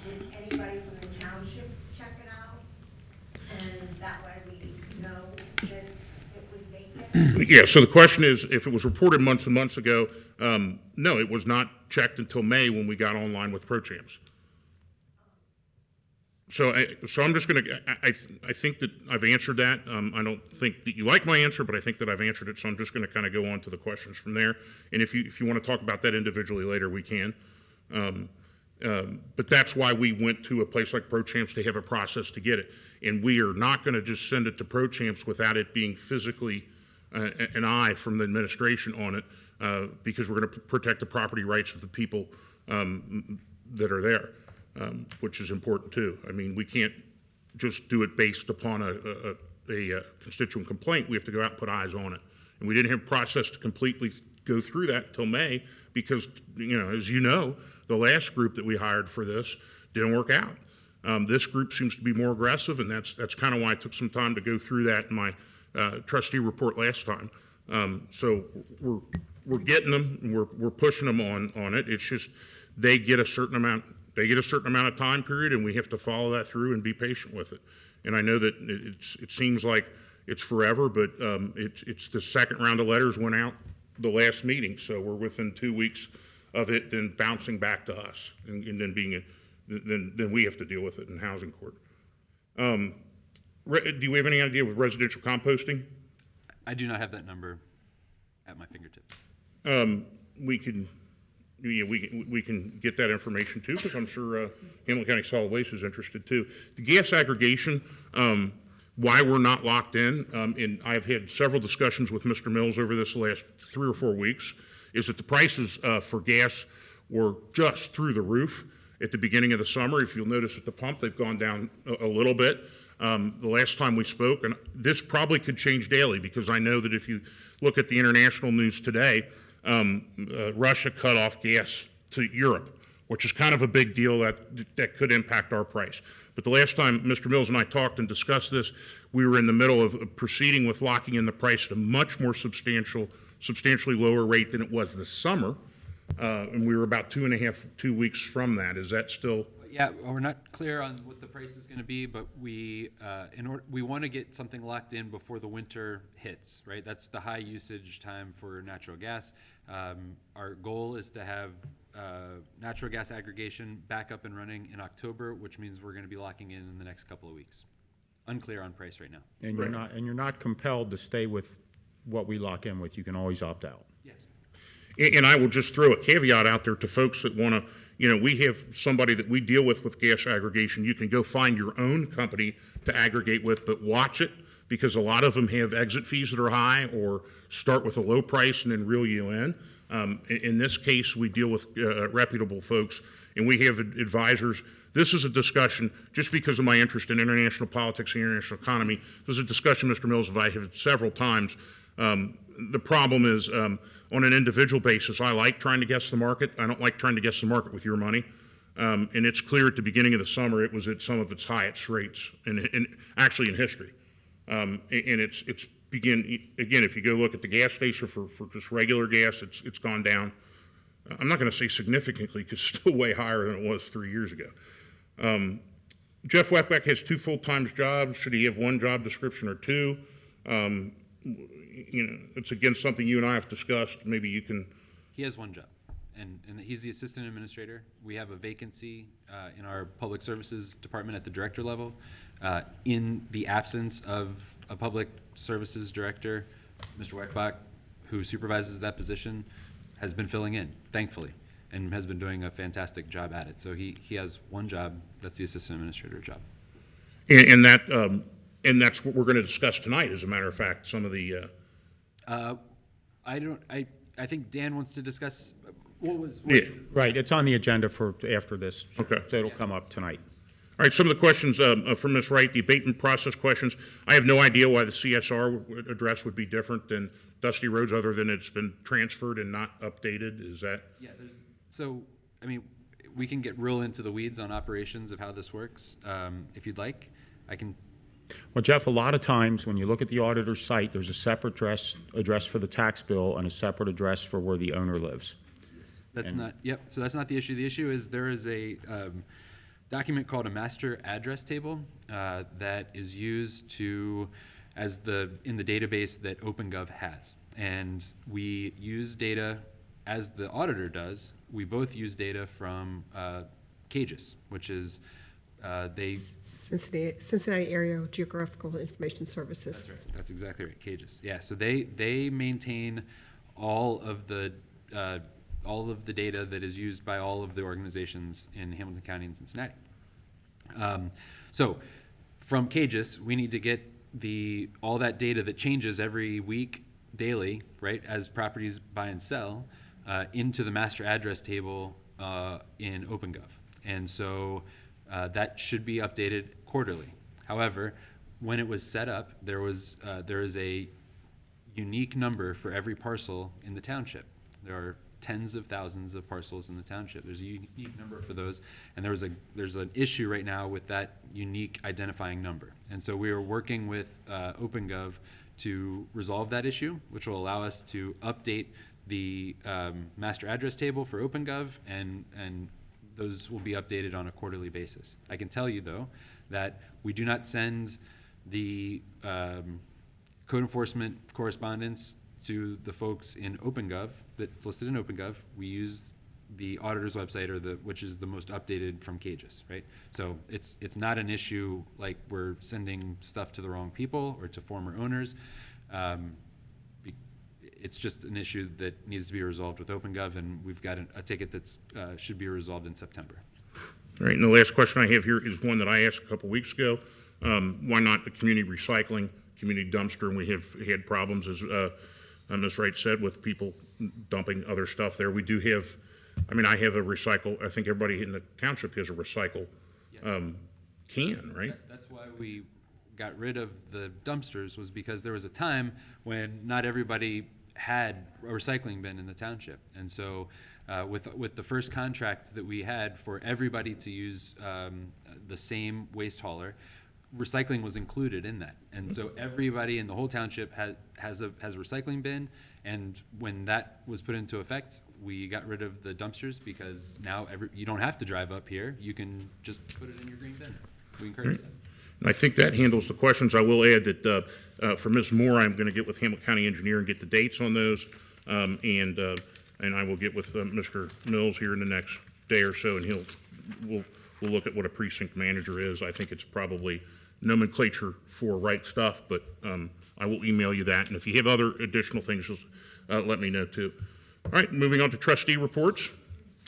did anybody from the township check it out? And that way we know that it was vacant?
Yeah, so the question is, if it was reported months and months ago, no, it was not checked until May when we got online with ProChamps. So I'm just going to, I think that I've answered that. I don't think that you like my answer, but I think that I've answered it, so I'm just going to kind of go on to the questions from there. And if you want to talk about that individually later, we can. But that's why we went to a place like ProChamps to have a process to get it. And we are not going to just send it to ProChamps without it being physically an eye from the administration on it, because we're going to protect the property rights of the people that are there. Which is important too. I mean, we can't just do it based upon a constituent complaint. We have to go out and put eyes on it. And we didn't have a process to completely go through that until May because, as you know, the last group that we hired for this didn't work out. This group seems to be more aggressive, and that's kind of why I took some time to go through that in my trustee report last time. So we're getting them, and we're pushing them on it. It's just they get a certain amount of time period, and we have to follow that through and be patient with it. And I know that it seems like it's forever, but it's the second round of letters went out the last meeting, so we're within 2 weeks of it then bouncing back to us, and then then we have to deal with it in housing court. Do you have any idea with residential composting?
I do not have that number at my fingertips.
We can get that information too, because I'm sure Hamilton County Solid Waste is interested too. The gas aggregation, Why we're not locked in, and I've had several discussions with Mr. Mills over this last 3 or 4 weeks, is that the prices for gas were just through the roof at the beginning of the summer. If you'll notice at the pump, they've gone down a little bit. The last time we spoke, and this probably could change daily, because I know that if you look at the international news today, Russia cut off gas to Europe, which is kind of a big deal that could impact our price. But the last time Mr. Mills and I talked and discussed this, we were in the middle of proceeding with locking in the price at a much more substantially lower rate than it was this summer. And we were about 2 weeks from that. Is that still?
Yeah, well, we're not clear on what the price is going to be, but we want to get something locked in before the winter hits, right? That's the high usage time for natural gas. Our goal is to have natural gas aggregation back up and running in October, which means we're going to be locking in the next couple of weeks. Unclear on price right now.
And you're not compelled to stay with what we lock in with. You can always opt out.
Yes.
And I will just throw a caveat out there to folks that want to, we have somebody that we deal with gas aggregation. You can go find your own company to aggregate with, but watch it, because a lot of them have exit fees that are high or start with a low price and then reel you in. In this case, we deal with reputable folks, and we have advisors. This is a discussion, just because of my interest in international politics and international economy, this is a discussion, Mr. Mills, that I have had several times. The problem is, on an individual basis, I like trying to guess the market. I don't like trying to guess the market with your money. And it's clear at the beginning of the summer, it was at some of its highest rates, actually in history. And it's again, if you go look at the gas station for just regular gas, it's gone down. I'm not going to say significantly, because it's still way higher than it was 3 years ago. Jeff Weckbeck has 2 full-time jobs. Should he have 1 job description or 2? It's again something you and I have discussed. Maybe you can.
He has 1 job, and he's the assistant administrator. We have a vacancy in our public services department at the director level. In the absence of a public services director, Mr. Weckbach, who supervises that position, has been filling in, thankfully, and has been doing a fantastic job at it. So he has 1 job. That's the assistant administrator job.
And that's what we're going to discuss tonight, as a matter of fact. Some of the.
I think Dan wants to discuss what was.
Yeah.
Right, it's on the agenda for after this.
Okay.
So it'll come up tonight.
All right, some of the questions from Ms. Wright, the abatement process questions. I have no idea why the CSR address would be different than Dusty Roads, other than it's been transferred and not updated. Is that?
Yeah, we can get real into the weeds on operations of how this works. If you'd like, I can.
Well, Jeff, a lot of times when you look at the auditor's site, there's a separate address for the tax bill and a separate address for where the owner lives.
So that's not the issue. The issue is there is a document called a master address table that is used in the database that OpenGov has. And we use data, as the auditor does, we both use data from CAGIS, which is
Cincinnati Area Geographical Information Services.
That's right. That's exactly right. CAGIS. Yeah. So they maintain all of the data that is used by all of the organizations in Hamilton County and Cincinnati. So from CAGIS, we need to get all that data that changes every week, daily, right, as properties buy and sell, into the master address table in OpenGov. And so that should be updated quarterly. However, when it was set up, there is a unique number for every parcel in the township. There are tens of thousands of parcels in the township. There's a unique number for those, and there's an issue right now with that unique identifying number. And so we are working with OpenGov to resolve that issue, which will allow us to update the master address table for OpenGov, and those will be updated on a quarterly basis. I can tell you, though, that we do not send the code enforcement correspondence to the folks in OpenGov that's listed in OpenGov. We use the auditor's website, which is the most updated from CAGIS, right? So it's not an issue like we're sending stuff to the wrong people or to former owners. It's just an issue that needs to be resolved with OpenGov, and we've got a ticket that's should be resolved in September.
All right, and the last question I have here is one that I asked a couple weeks ago. why not the community recycling, community dumpster, and we have had problems, as Ms. Wright said, with people dumping other stuff there. We do have, I mean, I have a recycle, I think everybody in the township has a recycle can, right?
That's why we got rid of the dumpsters, was because there was a time when not everybody had a recycling bin in the township. And so with the first contract that we had for everybody to use the same waste hauler, recycling was included in that. And so everybody in the whole township has a recycling bin. And when that was put into effect, we got rid of the dumpsters, because now you don't have to drive up here. You can just put it in your green bin. We encourage that.
And I think that handles the questions. I will add that for Ms. Moore, I'm going to get with Hamilton County Engineer and get the dates on those. And I will get with Mr. Mills here in the next day or so, and we'll look at what a precinct manager is. I think it's probably nomenclature for right stuff, but I will email you that. And if you have other additional things, just let me know too. All right, moving on to trustee reports.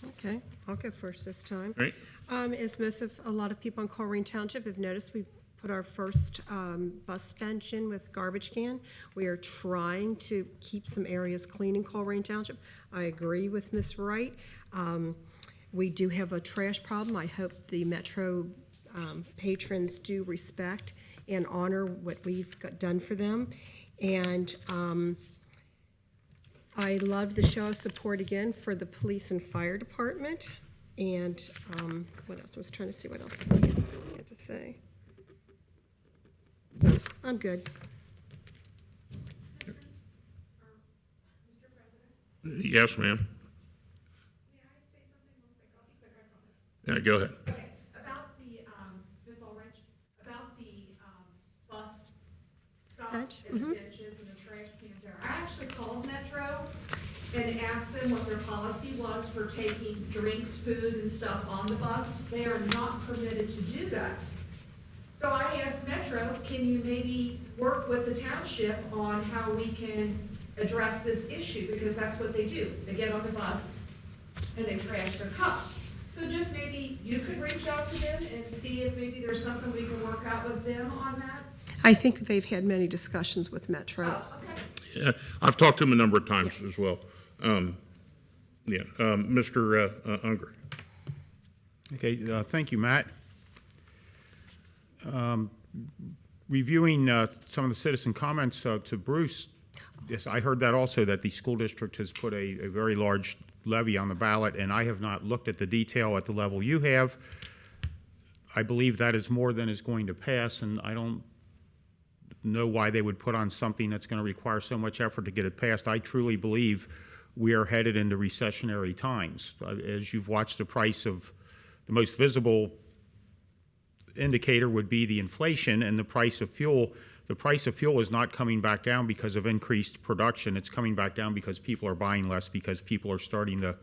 Okay, I'll go first this time.
Right.
As a lot of people in Colerain Township have noticed, we put our first bus bench in with garbage can. We are trying to keep some areas clean in Colerain Township. I agree with Ms. Wright. We do have a trash problem. I hope the Metro patrons do respect and honor what we've done for them. And I love the show of support again for the police and fire department. And what else? I was trying to see what else I had to say. I'm good.
Yes, ma'am. Yeah, go ahead.
Okay, about the, Ms. Ulrich, about the bus stops and the benches and the trash cans there. I actually called Metro and asked them what their policy was for taking drinks, food, and stuff on the bus. They are not permitted to do that. So I asked Metro, can you maybe work with the township on how we can address this issue? Because that's what they do. They get on the bus and they trash their cup. So just maybe you could reach out to them and see if maybe there's something we can work out with them on that?
I think they've had many discussions with Metro.
Oh, okay.
Yeah, I've talked to him a number of times as well. Mr. Unger.
Okay, thank you, Matt. Reviewing some of the citizen comments to Bruce, yes, I heard that also, that the school district has put a very large levy on the ballot, and I have not looked at the detail at the level you have. I believe that is more than is going to pass, and I don't know why they would put on something that's going to require so much effort to get it passed. I truly believe we are headed into recessionary times. As you've watched the price of, the most visible indicator would be the inflation and the price of fuel. The price of fuel is not coming back down because of increased production. It's coming back down because people are buying less, because people are starting to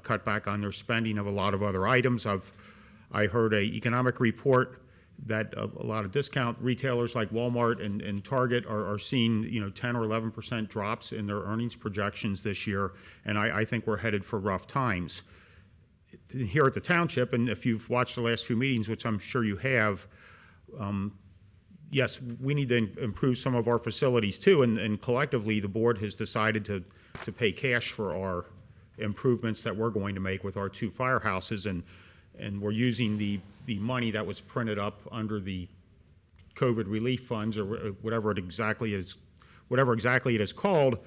cut back on their spending of a lot of other items. I heard an economic report that a lot of discount retailers like Walmart and Target are seeing 10 or 11% drops in their earnings projections this year, and I think we're headed for rough times. Here at the township, and if you've watched the last few meetings, which I'm sure you have, yes, we need to improve some of our facilities too, and collectively the board has decided to pay cash for our improvements that we're going to make with our two firehouses, and we're using the money that was printed up under the COVID relief funds, or whatever exactly it is called,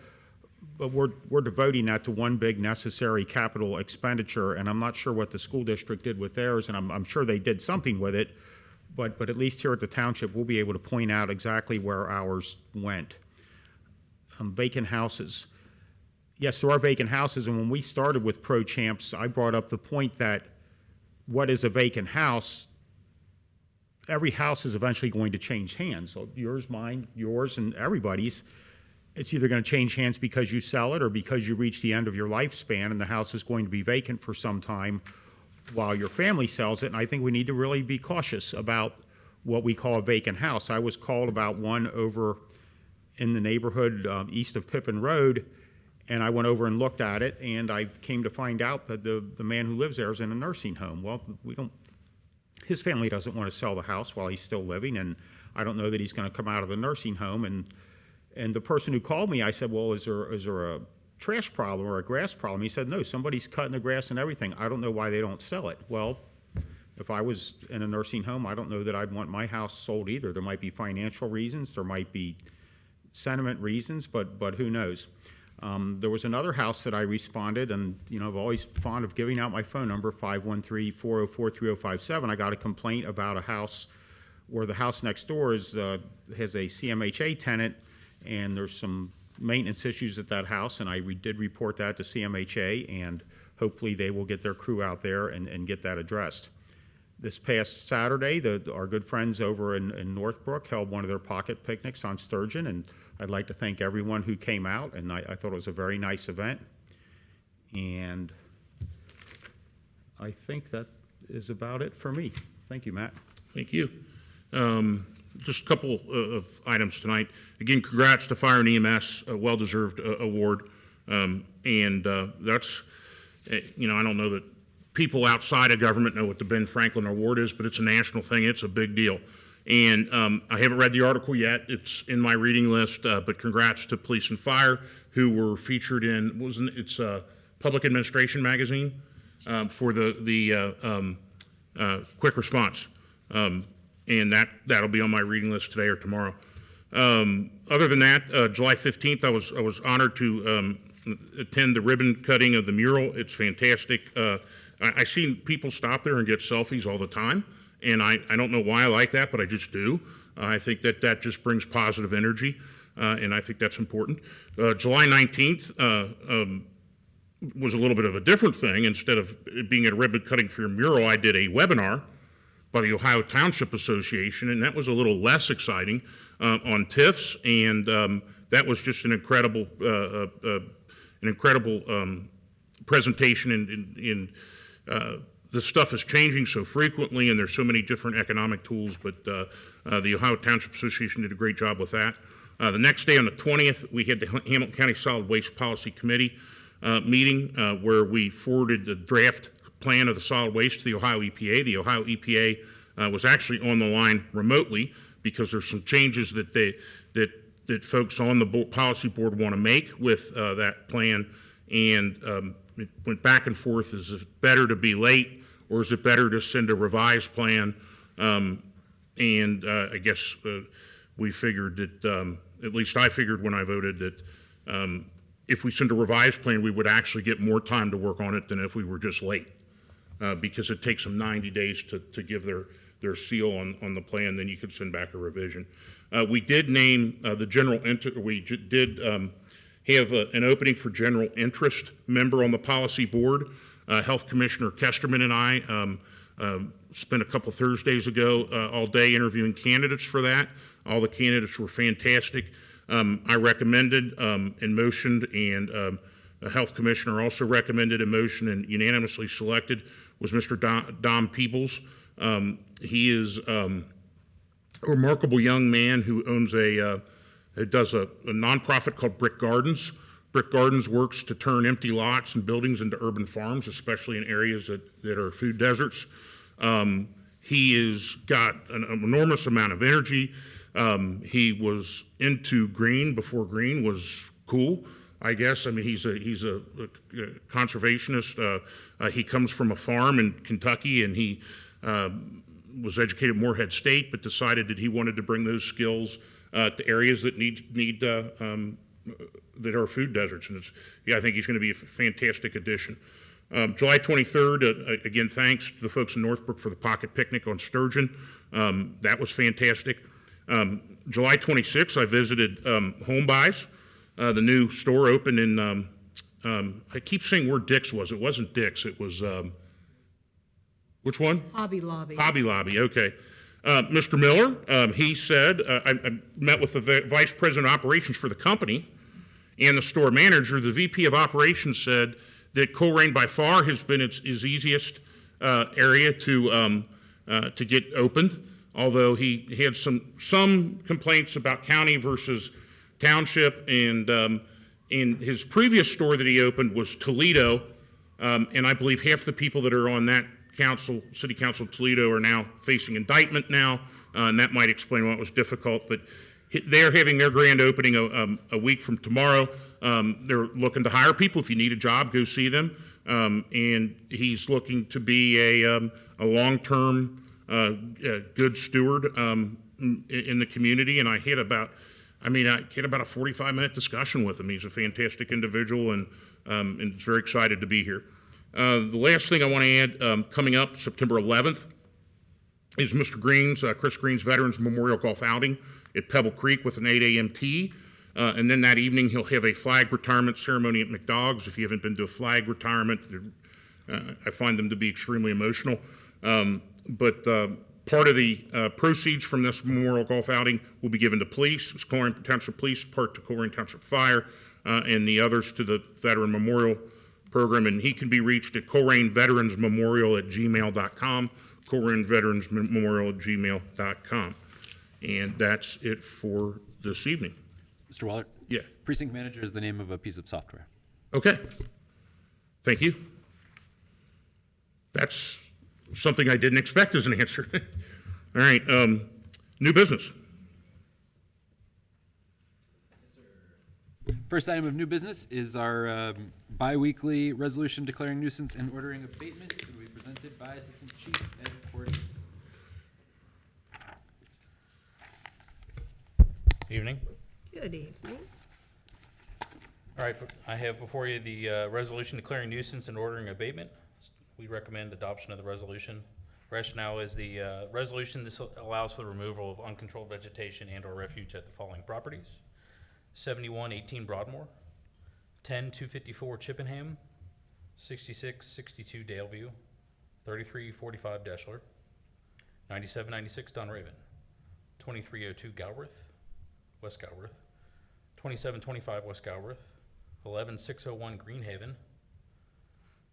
but we're devoting that to one big necessary capital expenditure, and I'm not sure what the school district did with theirs, and I'm sure they did something with it, but at least here at the township, we'll be able to point out exactly where ours went. Vacant houses. Yes, there are vacant houses, and when we started with Pro Champs, I brought up the point that what is a vacant house? Every house is eventually going to change hands. So yours, mine, yours, and everybody's. It's either going to change hands because you sell it or because you reach the end of your lifespan and the house is going to be vacant for some time while your family sells it. And I think we need to really be cautious about what we call a vacant house. I was called about one over in the neighborhood east of Pippin Road, and I went over and looked at it, and I came to find out that the man who lives there is in a nursing home. Well, we don't his family doesn't want to sell the house while he's still living, and I don't know that he's going to come out of the nursing home. And the person who called me, I said, well, is there a trash problem or a grass problem? He said, no, somebody's cutting the grass and everything. I don't know why they don't sell it. Well, if I was in a nursing home, I don't know that I'd want my house sold either. There might be financial reasons, there might be sentiment reasons, but who knows? There was another house that I responded, and I'm always fond of giving out my phone number, 513-404-3057. I got a complaint about a house where the house next door has a CMHA tenant, and there's some maintenance issues at that house, and I did report that to CMHA, and hopefully they will get their crew out there and get that addressed. This past Saturday, our good friends over in Northbrook held one of their pocket picnics on sturgeon, and I'd like to thank everyone who came out, and I thought it was a very nice event. And I think that is about it for me. Thank you, Matt.
Thank you. Just a couple of items tonight. Again, congrats to Fire and EMS, a well-deserved award. That's, I don't know that people outside of government know what the Ben Franklin Award is, but it's a national thing. It's a big deal. And I haven't read the article yet. It's in my reading list, but congrats to Police and Fire, who were featured in, it's Public Administration magazine for the quick response. And that'll be on my reading list today or tomorrow. Other than that, July 15th, I was honored to attend the ribbon cutting of the mural. It's fantastic. I see people stop there and get selfies all the time, and I don't know why I like that, but I just do. I think that just brings positive energy, and I think that's important. July 19th was a little bit of a different thing. Instead of it being a ribbon cutting for your mural, I did a webinar by the Ohio Township Association, and that was a little less exciting on TIFs, and that was just an incredible presentation. In the stuff is changing so frequently, and there's so many different economic tools, but the Ohio Township Association did a great job with that. The next day, on the 20th, we had the Hamilton County Solid Waste Policy Committee meeting where we forwarded the draft plan of the solid waste to the Ohio EPA. The Ohio EPA was actually on the line remotely because there's some changes that folks on the policy board want to make with that plan, and it went back and forth. Is it better to be late, or is it better to send a revised plan? I guess we figured that, at least I figured when I voted, that if we send a revised plan, we would actually get more time to work on it than if we were just late. Because it takes them 90 days to give their seal on the plan, then you could send back a revision. We did name the general have an opening for general interest member on the policy board. Health Commissioner Kesterman and I spent a couple Thursdays ago all day interviewing candidates for that. All the candidates were fantastic. I recommended and motioned, and the Health Commissioner also recommended and motioned and unanimously selected was Mr. Dom Peebles. He is a remarkable young man who owns does a nonprofit called Brick Gardens. Brick Gardens works to turn empty lots and buildings into urban farms, especially in areas that are food deserts. He has got an enormous amount of energy. He was into green before green was cool, I guess. I mean, he's a conservationist. He comes from a farm in Kentucky, and he was educated at Morehead State, but decided that he wanted to bring those skills to areas that need that are food deserts. And I think he's going to be a fantastic addition. July 23rd, again, thanks to the folks in Northbrook for the pocket picnic on sturgeon. That was fantastic. July 26th, I visited Home Buys. The new store opened in, I keep saying where Dick's was. It wasn't Dick's. It was, which one?
Hobby Lobby.
Hobby Lobby, okay. Mr. Miller, he said, I met with the Vice President of Operations for the company and the store manager. The VP of Operations said that Colerain by far has been his easiest area to get opened, although he had some complaints about county versus township, and in his previous store that he opened was Toledo, and I believe half the people that are on that City Council of Toledo are now facing indictment now, and that might explain why it was difficult, but they're having their grand opening a week from tomorrow. They're looking to hire people. If you need a job, go see them. And he's looking to be a long-term good steward in the community. And I had about a 45-minute discussion with him. He's a fantastic individual, and it's very excited to be here. The last thing I want to add, coming up September 11th, is Mr. Green's, Chris Green's Veterans Memorial Golf Outing at Pebble Creek with an 8 a.m. tee. And then that evening, he'll have a flag retirement ceremony at McDogg's. If you haven't been to a flag retirement, I find them to be extremely emotional. But part of the proceeds from this Memorial Golf Outing will be given to police. It's Colerain Township Police, part to Colerain Township Fire, and the others to the Veteran Memorial Program. And he can be reached at ColerainVeteransMemorial@gmail.com, ColerainVeteransMemorial@gmail.com. And that's it for this evening.
Mr. Waller?
Yeah.
Precinct manager is the name of a piece of software.
Okay. Thank you. That's something I didn't expect as an answer. All right. New business.
First item of new business is our bi-weekly resolution declaring nuisance and ordering abatement. It will be presented by Assistant Chief Ed Cordy.
Evening.
Good evening.
All right, I have before you the resolution declaring nuisance and ordering abatement. We recommend adoption of the resolution. Rationale is the resolution, this allows for the removal of uncontrolled vegetation and or refuge at the following properties: 7118 Broadmoor, 10254 Chippenham, 6662 Daleview, 3345 Deschler, 9796 Dunraven, 2302 Galworth, West Galworth, 2725 West Galworth, 11601 Greenhaven,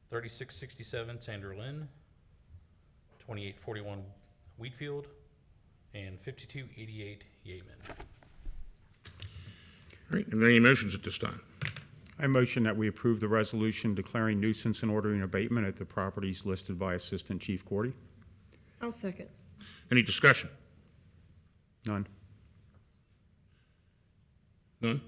3667 Sanderlin, 2841 Wheatfield, and 5288 Yeaman.
All right. Are there any motions at this time?
I motion that we approve the resolution declaring nuisance and ordering abatement at the properties listed by Assistant Chief Cordy.
I'll second.
Any discussion?
None.
None?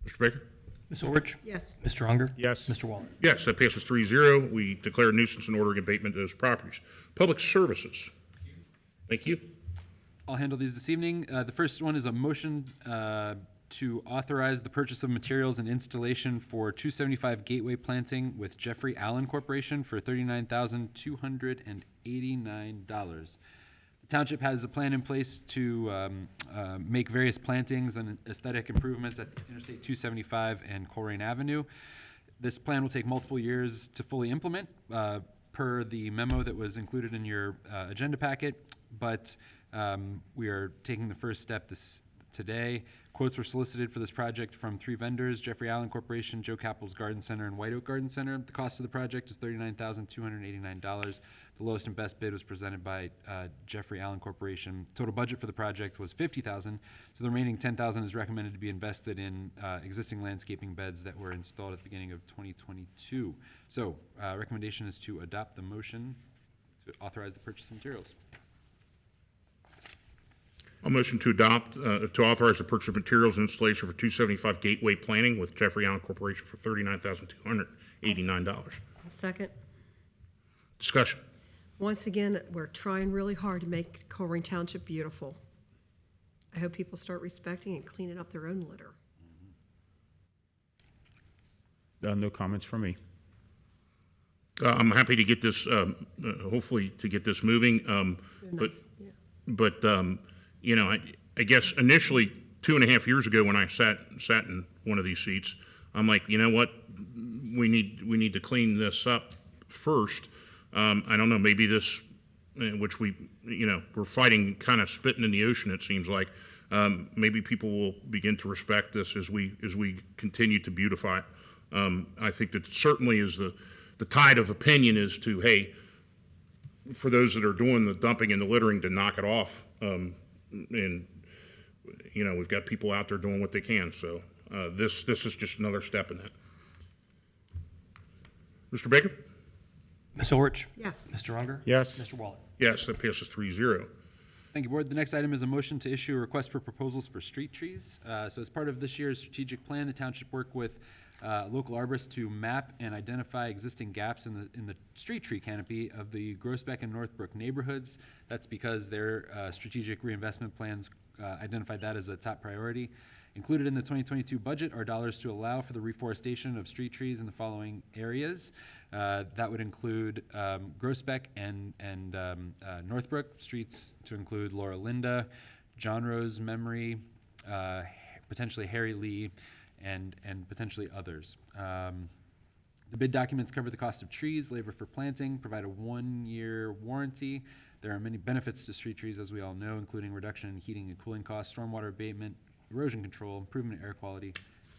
Mr. Baker?
Ms. Orich?
Yes.
Mr. Unger?
Yes.
Mr. Waller?
Yes, that passes 3-0. We declare nuisance and ordering abatement to those properties. Public services. Thank you.
I'll handle these this evening. The first one is a motion to authorize the purchase of materials and installation for 275 Gateway planting with Jeffrey Allen Corporation for $39,289. The township has a plan in place to make various plantings and aesthetic improvements at Interstate 275 and Colerain Avenue. This plan will take multiple years to fully implement, per the memo that was included in your agenda packet, but we are taking the first step today. Quotes were solicited for this project from 3 vendors: Jeffrey Allen Corporation, Joe Cappell's Garden Center, and White Oak Garden Center. The cost of the project is $39,289. The lowest and best bid was presented by Jeffrey Allen Corporation. Total budget for the project was $50,000, so the remaining $10,000 is recommended to be invested in existing landscaping beds that were installed at the beginning of 2022. So, recommendation is to adopt the motion to authorize the purchase of materials.
I'll motion to adopt, to authorize the purchase of materials and installation for 275 Gateway planting with Jeffrey Allen Corporation for $39,289.
I'll second.
Discussion.
Once again, we're trying really hard to make Colerain Township beautiful. I hope people start respecting and cleaning up their own litter.
No comments from me.
I'm happy to get this, hopefully to get this moving, but,
Nice, yeah.
but you know, I guess initially 2.5 years ago when I sat in one of these seats, I'm like, you know what, we need to clean this up first. I don't know, maybe this, which we're fighting, kind of spitting in the ocean, it seems like. Maybe people will begin to respect this as we continue to beautify it. I think that certainly is the tide of opinion is to, hey, for those that are doing the dumping and the littering, to knock it off. And we've got people out there doing what they can. So this is just another step in that. Mr. Baker?
Ms. Orich?
Yes.
Mr. Unger?
Yes.
Mr. Waller?
Yes, that passes 3-0.
Thank you, Board. The next item is a motion to issue a request for proposals for street trees. So as part of this year's strategic plan, the township worked with local arborists to map and identify existing gaps in the street tree canopy of the Groesbeck and Northbrook neighborhoods. That's because their strategic reinvestment plans identified that as a top priority. Included in the 2022 budget are dollars to allow for the reforestation of street trees in the following areas. That would include Groesbeck and Northbrook, streets to include Laura Linda, John Rose Memory, potentially Harry Lee, and potentially others. The bid documents cover the cost of trees, labor for planting, provide a 1-year warranty. There are many benefits to street trees, as we all know, including reduction in heating and cooling costs, stormwater abatement, erosion control, improvement in air quality,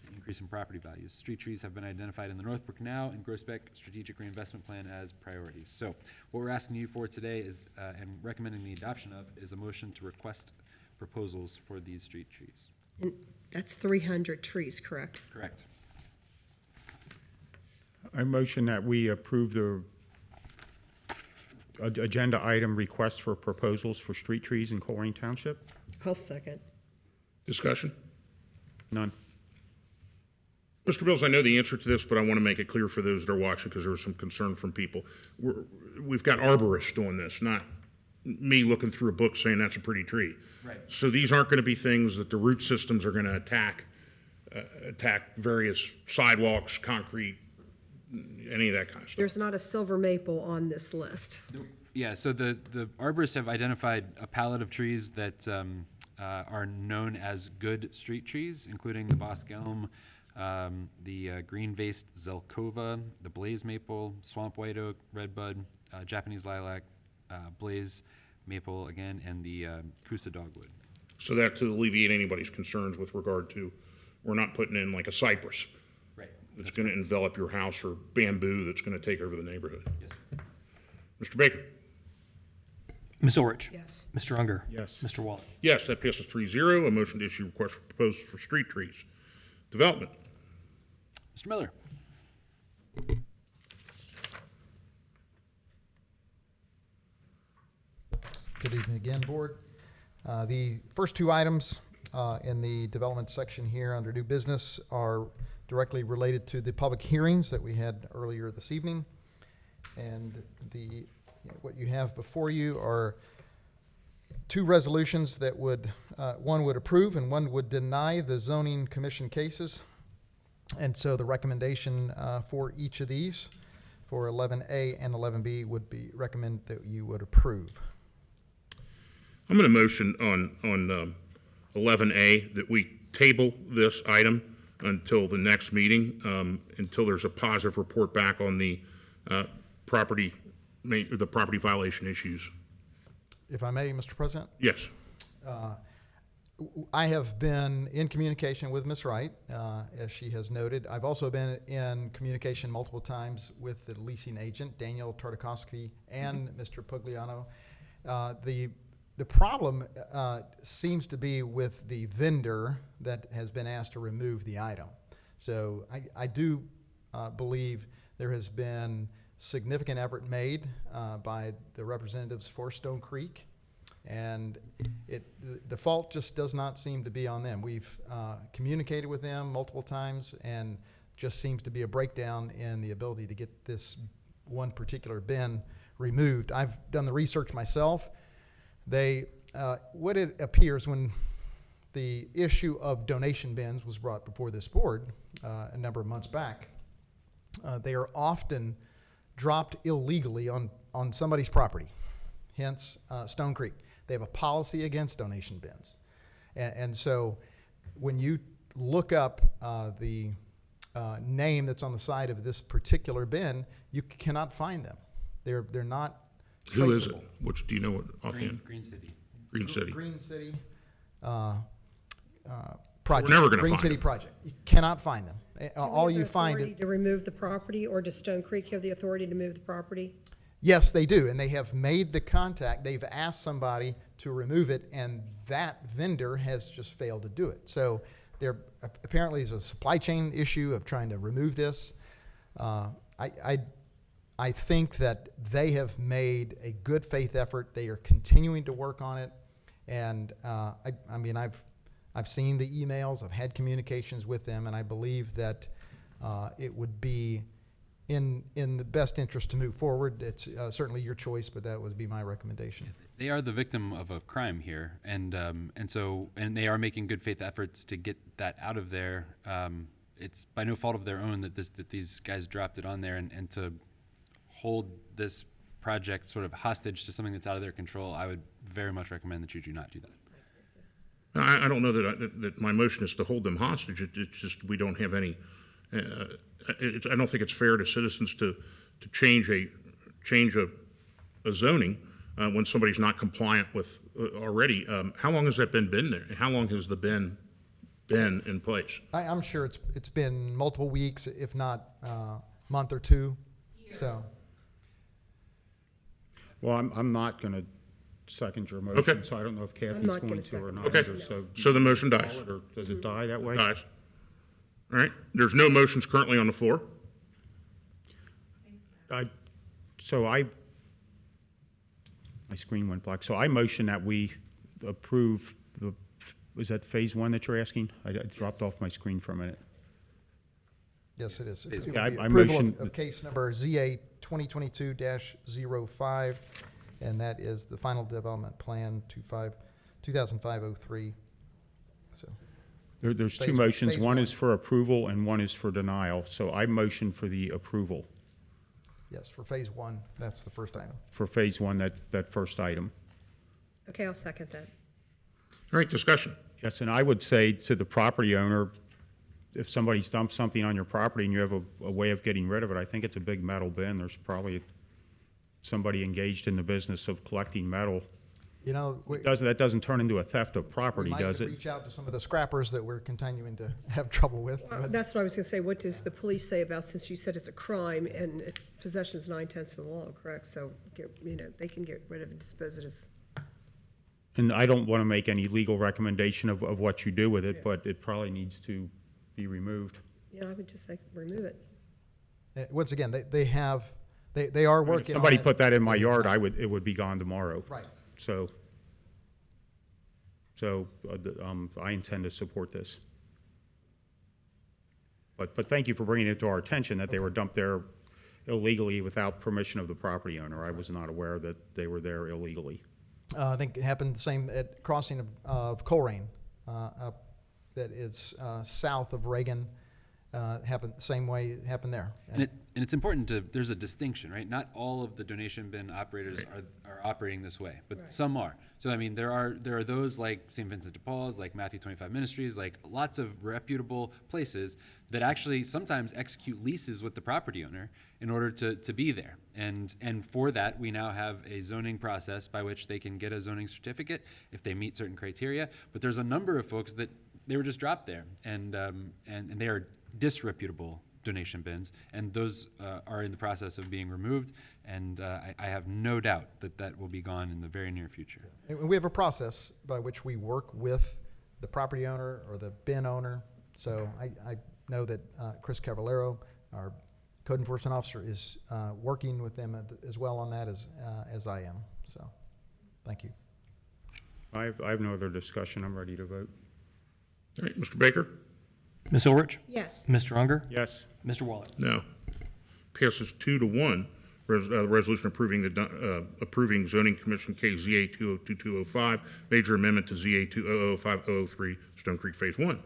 and increase in property values. Street trees have been identified in the Northbrook Now and Groesbeck Strategic Reinvestment Plan as priorities. So what we're asking you for today is, and recommending the adoption of, is a motion to request proposals for these street trees.
And that's 300 trees, correct?
Correct.
I motion that we approve the agenda item request for proposals for street trees in Colerain Township.
I'll second.
Discussion?
None.
Mr. Bills, I know the answer to this, but I want to make it clear for those that are watching because there was some concern from people. We've got arborists doing this, not me looking through a book saying that's a pretty tree.
Right.
So these aren't going to be things that the root systems are going to attack various sidewalks, concrete, any of that kind of stuff.
There's not a silver maple on this list.
Yeah, so the arborists have identified a palette of trees that are known as good street trees, including the bosque elm, the green-veined zelkova, the blaze maple, swamp white oak, redbud, Japanese lilac, blaze maple again, and the Coosa dogwood.
So that to alleviate anybody's concerns with regard to, we're not putting in like a cypress.
Right.
That's going to envelop your house, or bamboo that's going to take over the neighborhood.
Yes.
Mr. Baker?
Ms. Orich?
Yes.
Mr. Unger?
Yes.
Mr. Waller?
Yes, that passes 3-0. A motion to issue request for proposals for street trees. Development.
Mr. Miller?
Good evening again, Board. The first two items in the development section here under new business are directly related to the public hearings that we had earlier this evening. And what you have before you are two resolutions that would, one would approve and one would deny the zoning commission cases. And so the recommendation for each of these, for 11A and 11B, would be recommend that you would approve.
I'm going to motion on 11A that we table this item until the next meeting, until there's a positive report back on the property violation issues.
If I may, Mr. President?
Yes.
I have been in communication with Ms. Wright, as she has noted. I've also been in communication multiple times with the leasing agent, Daniel Tartakovsky, and Mr. Pugliano. The problem seems to be with the vendor that has been asked to remove the item. So I do believe there has been significant effort made by the representatives for Stone Creek, and the fault just does not seem to be on them. We've communicated with them multiple times, and just seems to be a breakdown in the ability to get this one particular bin removed. I've done the research myself. What it appears when the issue of donation bins was brought before this board a number of months back, they are often dropped illegally on somebody's property, hence Stone Creek. They have a policy against donation bins. And so when you look up the name that's on the side of this particular bin, you cannot find them. They're not
Who is it?
traceable.
Which, do you know what offhand?
Green City.
Green City.
Green City project.
never gonna
Green
find
City
them.
project. You cannot find them.
Do we
All
have
you
the
find
authority to remove the property, or does Stone Creek have the authority to move the property?
Yes, they do, and they have made the contact. They've asked somebody to remove it, and that vendor has just failed to do it. So there apparently is a supply chain issue of trying to remove this. I I think that they have made a good faith effort. They are continuing to work on it. And I mean, I've seen the emails, I've had communications with them, and I believe that it would be in the best interest to move forward. It's certainly your choice, but that would be my recommendation.
They are the victim of a crime here, and they are making good faith efforts to get that out of there. It's by no fault of their own that these guys dropped it on there, and to hold this project sort of hostage to something that's out of their control, I would very much recommend that you do not do that.
I don't know that my motion is to hold them hostage. It's just we don't have any. I don't think it's fair to citizens to change a zoning when somebody's not compliant with already. How long has that been there? How long has the bin been in place?
I'm sure it's been multiple weeks, if not month or two. So.
Well, I'm not going to second your motion,
Okay.
so I don't know if Kathy's
not
going
gonna
to or
second
not.
Okay.
either.
So the motion dies.
Or does it die that way?
Guys. All right. There's no motions currently on the floor.
My screen went black. So I motion that we approve was that phase one that you're asking? I dropped off my screen for a minute.
Yes, it is.
Yeah, I
Approval
motion-
of case number ZA 2022-05, and that is the final development plan 2005-03. So,
There's two
Phase-
motions.
phase
One
one.
is for approval and one is for denial. So I motion for the approval
yes, for phase one, that's the first item.
for phase one, that first item.
Okay, I'll second that.
All right. Discussion.
Yes, and I would say to the property owner, if somebody's dumped something on your property and you have a way of getting rid of it, I think it's a big metal bin. There's probably somebody engaged in the business of collecting metal.
You know,
That doesn't turn into a theft of
we
property,
might
does
could
it?
reach out to some of the scrappers that we're continuing to have trouble with. but-
That's what I was gonna say. What does the police say about, since you said it's a crime and possession is 9/10 of the law, correct? So, they can get rid of and dispose of it as.
And I don't want to make any legal recommendation of what you do with it, but it probably needs to be removed.
Yeah, I would just say remove it.
Once again, they are
If
working on
somebody
it.
put that in my yard, it would be gone tomorrow.
Right.
So I intend to support this. But thank you for bringing it to our attention that they were dumped there illegally without permission of the property owner. I was not aware that they were there illegally.
I think it happened the same at crossing of Colerain, that is south of Reagan. Happened the same way it happened there.
And it's important there's a distinction, right? Not all of the donation bin operators are operating this way, but some are. So, I mean, there are those like St. Vincent de Paul's, like Matthew 25 Ministries, like lots of reputable places that actually sometimes execute leases with the property owner in order to be there. And for that, we now have a zoning process by which they can get a zoning certificate if they meet certain criteria. But there's a number of folks that they were just dropped there, and they are disreputable donation bins, and those are in the process of being removed, and I have no doubt that will be gone in the very near future.
And we have a process by which we work with the property owner or the bin owner. So I know that Chris Cavallero, our code enforcement officer, is working with them as well on that as I am. So, thank you.
I have no other discussion. I'm ready to vote.
All right. Mr. Baker?
Ms. Ulrich?
Yes.
Mr. Unger?
Yes.
Mr. Waller?
No. Passes 2-1. Resolution approving zoning commission case ZA 2022-05, major amendment to ZA 2005-003, Stone Creek Phase 1.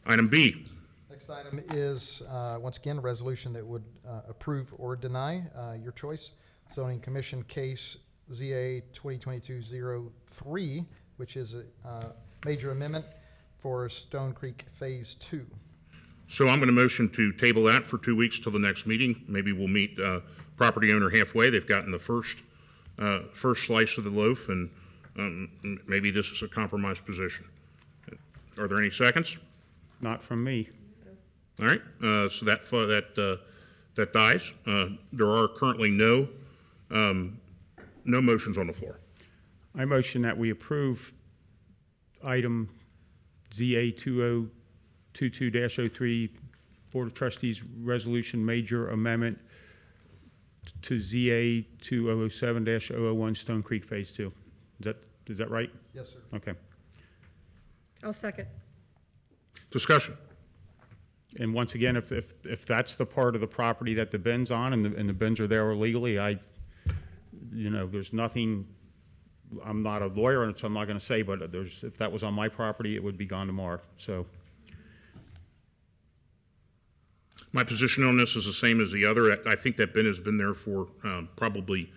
Item B.
Next item is, once again, a resolution that would approve or deny, your choice. Zoning Commission Case ZA 2022-03, which is a major amendment for Stone Creek Phase 2.
So I'm going to motion to table that for 2 weeks till the next meeting. Maybe we'll meet property owner halfway. They've gotten the first slice of the loaf, and maybe this is a compromise position. Are there any seconds?
Not from me.
All right, so that dies. There are currently no motions on the floor.
I motion that we approve item ZA 2022-03, Board of Trustees Resolution Major Amendment to ZA 2007-001 Stone Creek Phase 2. Is that right?
Yes, sir.
Okay.
I'll second.
Discussion.
And once again, if that's the part of the property that the bin's on and the bins are there illegally, there's nothing, I'm not a lawyer, and so I'm not gonna say, but if that was on my property, it would be gone tomorrow, so.
My position on this is the same as the other. I think that bin has been there for probably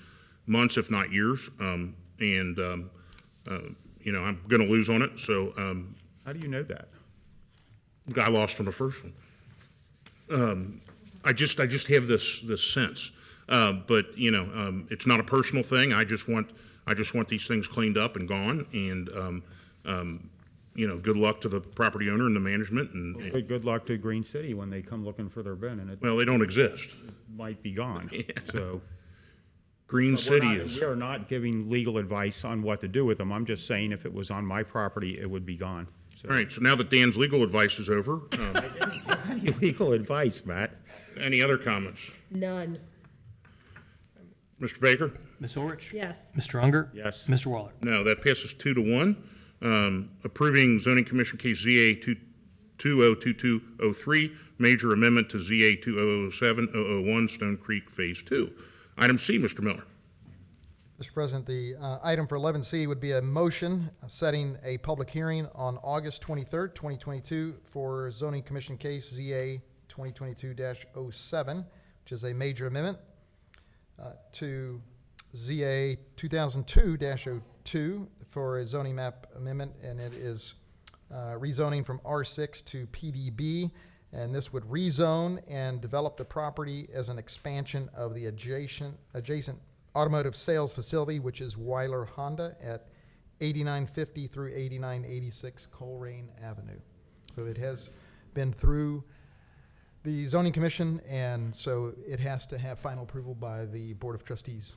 months, if not years, and I'm going to lose on it. So
How do you know that?
I lost on the first one. I just have this sense, but it's not a personal thing. I just want these things cleaned up and gone, and good luck to the property owner and the management. And
Good luck to Green City when they come looking for their bin, and it
well, they don't exist.
might be gone,
Yeah.
so.
Green
But we're
City
not-
is.
We are not giving legal advice on what to do with them. I'm just saying if it was on my property, it would be gone. So.
All right. So now that Dan's legal advice is over,
Any legal advice, Matt?
any other comments?
None.
Mr. Baker?
Ms. Orich?
Yes.
Mr. Unger?
Yes.
Mr. Waller?
No, that passes 2-1. Approving zoning commission case ZA 202203, major amendment to ZA 2007-001 Stone Creek Phase 2. Item C, Mr. Miller.
Mr. President, the item for 11C would be a motion setting a public hearing on August 23rd, 2022 for zoning commission case ZA 2022-07, which is a major amendment to ZA 2002-02 for a zoning map amendment, and it is rezoning from R6 to PDB, and this would rezone and develop the property as an expansion of the adjacent automotive sales facility, which is Weiler Honda at 8950 through 8986 Colerain Avenue. So it has been through the zoning commission, and so it has to have final approval by the Board of Trustees.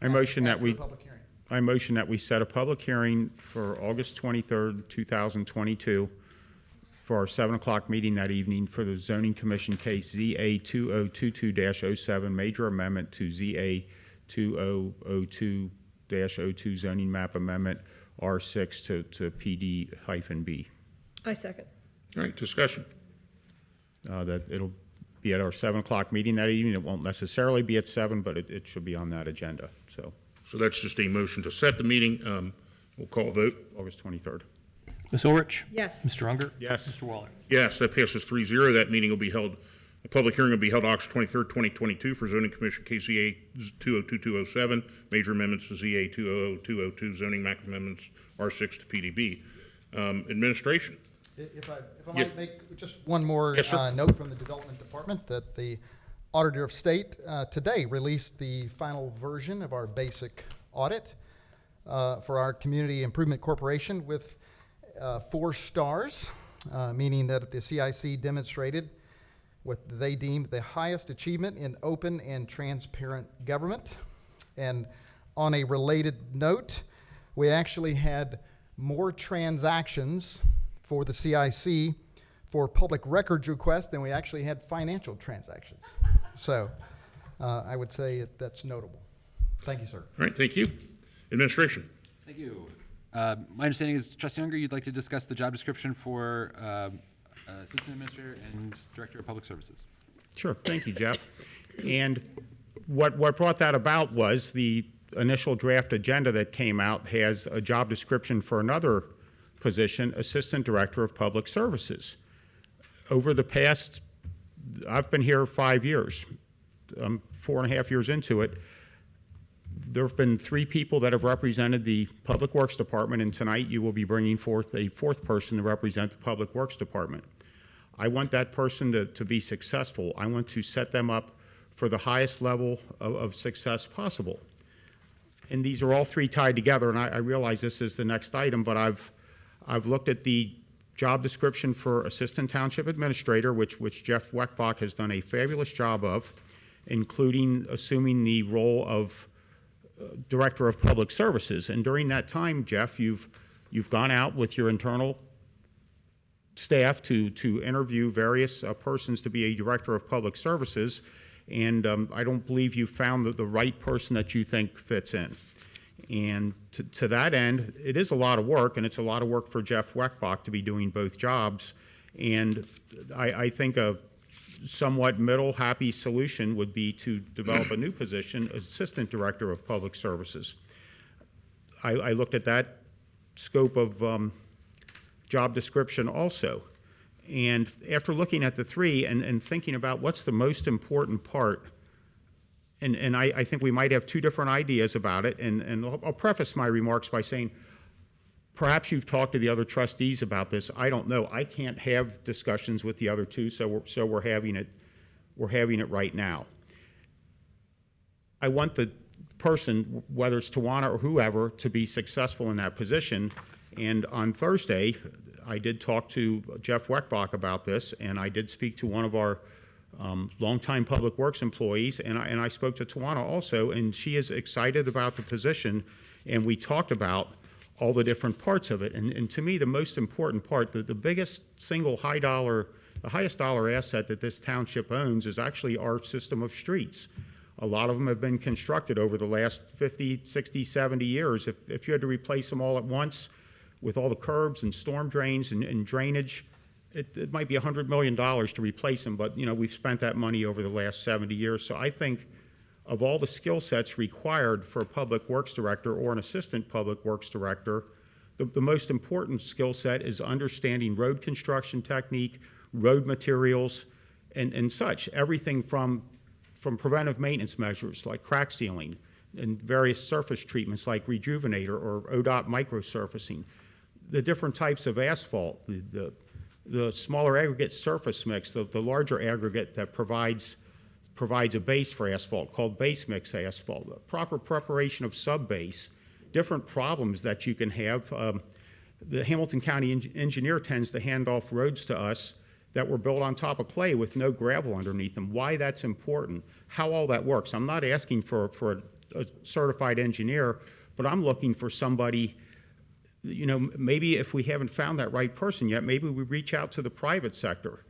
I motion that
After
we.
a public hearing.
I motion that we set a public hearing for August 23rd, 2022, for our 7 o'clock meeting that evening for the zoning commission case ZA 2022-07, major amendment to ZA 2002-02 zoning map amendment R6 to PD-B.
I second.
All right, discussion.
That it'll be at our 7 o'clock meeting that evening. It won't necessarily be at 7, but it should be on that agenda, so.
So that's just a motion to set the meeting. We'll call a vote.
August 23rd.
Ms. Orich?
Yes.
Mr. Unger?
Yes.
Mr. Waller?
Yes, that passes 3-0. That meeting will be held, a public hearing will be held August 23rd, 2022 for zoning commission case ZA 2022-07, major amendments to ZA 2002-02, zoning map amendments R6 to PDB. Administration.
If I
Yeah.
might make just one more
Yes, sir.
note from the Development Department, that the Auditor of State today released the final version of our basic audit for our Community Improvement Corporation with 4 stars, meaning that the CIC demonstrated what they deemed the highest achievement in open and transparent government. And on a related note, we actually had more transactions for the CIC for public records requests than we actually had financial transactions. So I would say that's notable. Thank you, sir.
All right, thank you. Administration.
Thank you. My understanding is, Trustee Unger, you'd like to discuss the job description for Assistant Administrator and Director of Public Services.
Sure, thank you, Jeff. And what brought that about was the initial draft agenda that came out has a job description for another position, Assistant Director of Public Services. Over the past, I've been here 5 years. I'm 4.5 years into it. There have been 3 people that have represented the Public Works Department, and tonight you will be bringing forth a 4th person to represent the Public Works Department. I want that person to be successful. I want to set them up for the highest level of success possible. And these are all 3 tied together, and I realize this is the next item, but I've looked at the job description for Assistant Township Administrator, which Jeff Weckbach has done a fabulous job of, including assuming the role of Director of Public Services. And during that time, Jeff, you've gone out with your internal staff to interview various persons to be a Director of Public Services, And I don't believe you found the right person that you think fits in. And to that end, it is a lot of work, and it's a lot of work for Jeff Weckbach to be doing both jobs. And I think a somewhat middle happy solution would be to develop a new position, Assistant Director of Public Services. I looked at that scope of job description also. And after looking at the three and thinking about what's the most important part, and I think we might have two different ideas about it, and I'll preface my remarks by saying, perhaps you've talked to the other trustees about this. I don't know. I can't have discussions with the other two, so we're having it right now. I want the person, whether it's Tawana or whoever, to be successful in that position. And on Thursday, I did talk to Jeff Weckbach about this, and I did speak to one of our longtime Public Works employees, and I spoke to Tawana also, and she is excited about the position, and we talked about all the different parts of it. And to me, the most important part, the biggest single the highest dollar asset that this township owns is actually our system of streets. A lot of them have been constructed over the last 50, 60, 70 years. If you had to replace them all at once with all the curbs and storm drains and drainage, it might be $100 million to replace them, but we've spent that money over the last 70 years. So I think of all the skill sets required for a Public Works Director or an Assistant Public Works Director, the most important skill set is understanding road construction technique, road materials, and such. Everything from preventive maintenance measures like crack sealing and various surface treatments like rejuvenator or ODOT microsurfacing, the different types of asphalt, the smaller aggregate surface mix, the larger aggregate that provides a base for asphalt called base mix asphalt, the proper preparation of sub-base, different problems that you can have. The Hamilton County engineer tends to hand off roads to us that were built on top of clay with no gravel underneath them, why that's important, how all that works. I'm not asking for a certified engineer, but I'm looking for somebody, maybe if we haven't found that right person yet, maybe we reach out to the private sector,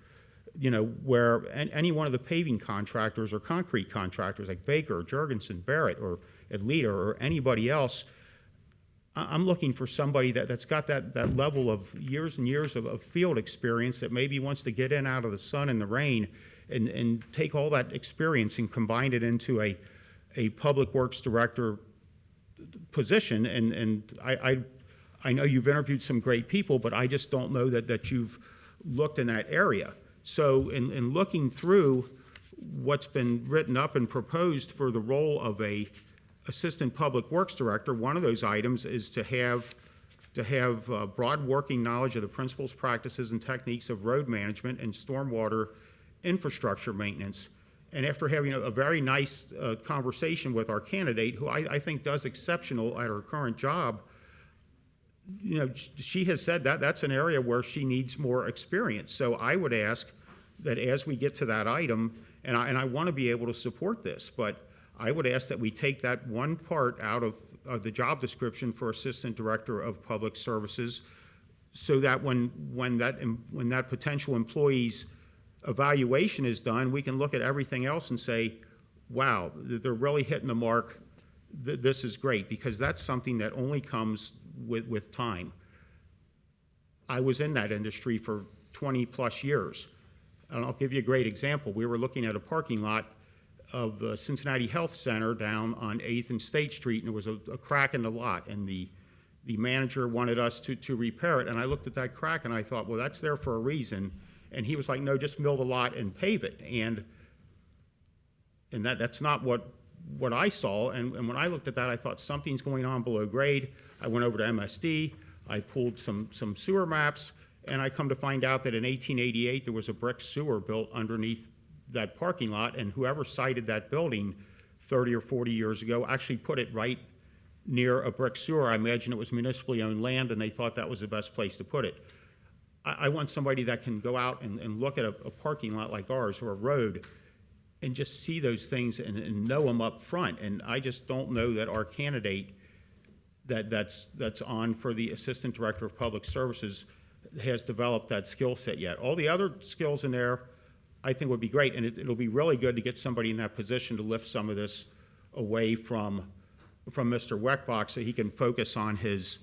where any one of the paving contractors or concrete contractors like Baker, Jurgensen, Barrett, or Adlita, or anybody else. I'm looking for somebody that's got that level of years and years of field experience that maybe wants to get in out of the sun and the rain and take all that experience and combine it into a Public Works Director position. And I know you've interviewed some great people, but I just don't know that you've looked in that area. So in looking through what's been written up and proposed for the role of a Assistant Public Works Director, one of those items is to have broad working knowledge of the principles, practices, and techniques of road management and stormwater infrastructure maintenance. And after having a very nice conversation with our candidate, who I think does exceptional at her current job, she has said that that's an area where she needs more experience. So I would ask that as we get to that item, and I want to be able to support this, but I would ask that we take that one part out of the job description for Assistant Director of Public Services, so that when that potential employee's evaluation is done, we can look at everything else and say, wow, they're really hitting the mark. This is great, because that's something that only comes with time. I was in that industry for 20 plus years, and I'll give you a great example. We were looking at a parking lot of the Cincinnati Health Center down on 8th and State Street, and there was a crack in the lot, and the manager wanted us to repair it, and I looked at that crack and I thought, well, that's there for a reason, and he was like, no, just mill the lot and pave it, and that's not what I saw, and when I looked at that, I thought something's going on below grade. I went over to MSD, I pulled some sewer maps, and I come to find out that in 1888 there was a brick sewer built underneath that parking lot, and whoever sited that building 30 or 40 years ago actually put it right near a brick sewer. I imagine it was municipally owned land, and they thought that was the best place to put it. I want somebody that can go out and look at a parking lot like ours or a road and just see those things and know them up front. And I just don't know that our candidate that's on for the Assistant Director of Public Services has developed that skill set yet. All the other skills in there I think would be great, and it'll be really good to get somebody in that position to lift some of this away from Mr. Weckbach so he can focus on his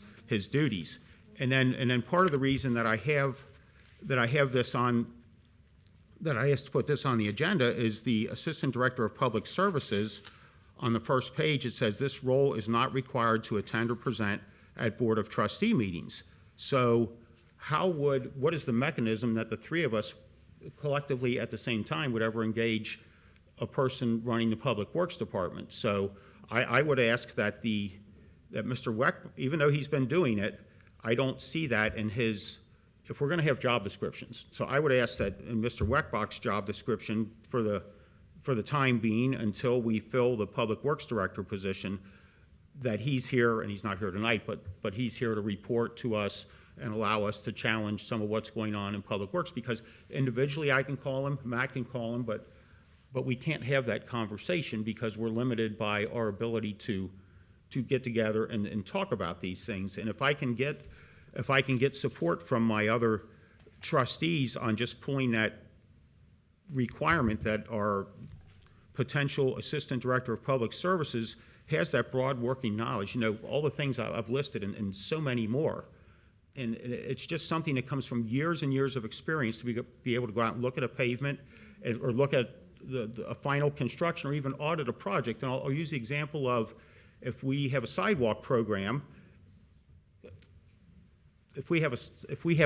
duties. And then part of the reason that I have this on, that I asked to put this on the agenda is the Assistant Director of Public Services. On the first page, it says this role is not required to attend or present at Board of Trustee meetings. So what is the mechanism that the three of us collectively at the same time would ever engage a person running the Public Works Department? So I would ask that Mr. Weck, even though he's been doing it, I don't see that in his, if we're gonna have job descriptions. So I would ask that in Mr. Weckbach's job description for the time being, until we fill the Public Works Director position, that he's here, and he's not here tonight, but he's here to report to us and allow us to challenge some of what's going on in Public Works, because individually I can call him, Matt can call him, but we can't have that conversation because we're limited by our ability to get together and talk about these things. And if I can get support from my other trustees on just pulling that requirement that our potential Assistant Director of Public Services has that broad working knowledge, all the things I've listed and so many more. And it's just something that comes from years and years of experience to be able to go out and look at a pavement or look at a final construction or even audit a project. And I'll use the example of if we have a sidewalk program. If we have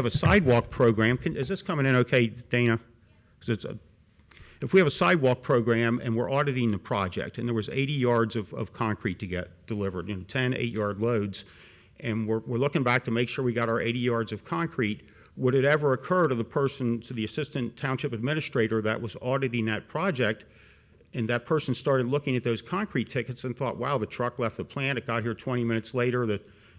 a sidewalk program, is this coming in okay, Dana? 'Cause if we have a sidewalk program and we're auditing the project and there was 80 yards of concrete to get delivered, 10 8-yard loads, and we're looking back to make sure we got our 80 yards of concrete, would it ever occur to the Assistant Township Administrator that was auditing that project, and that person started looking at those concrete tickets and thought, wow, the truck left the plant, it got here 20 minutes later,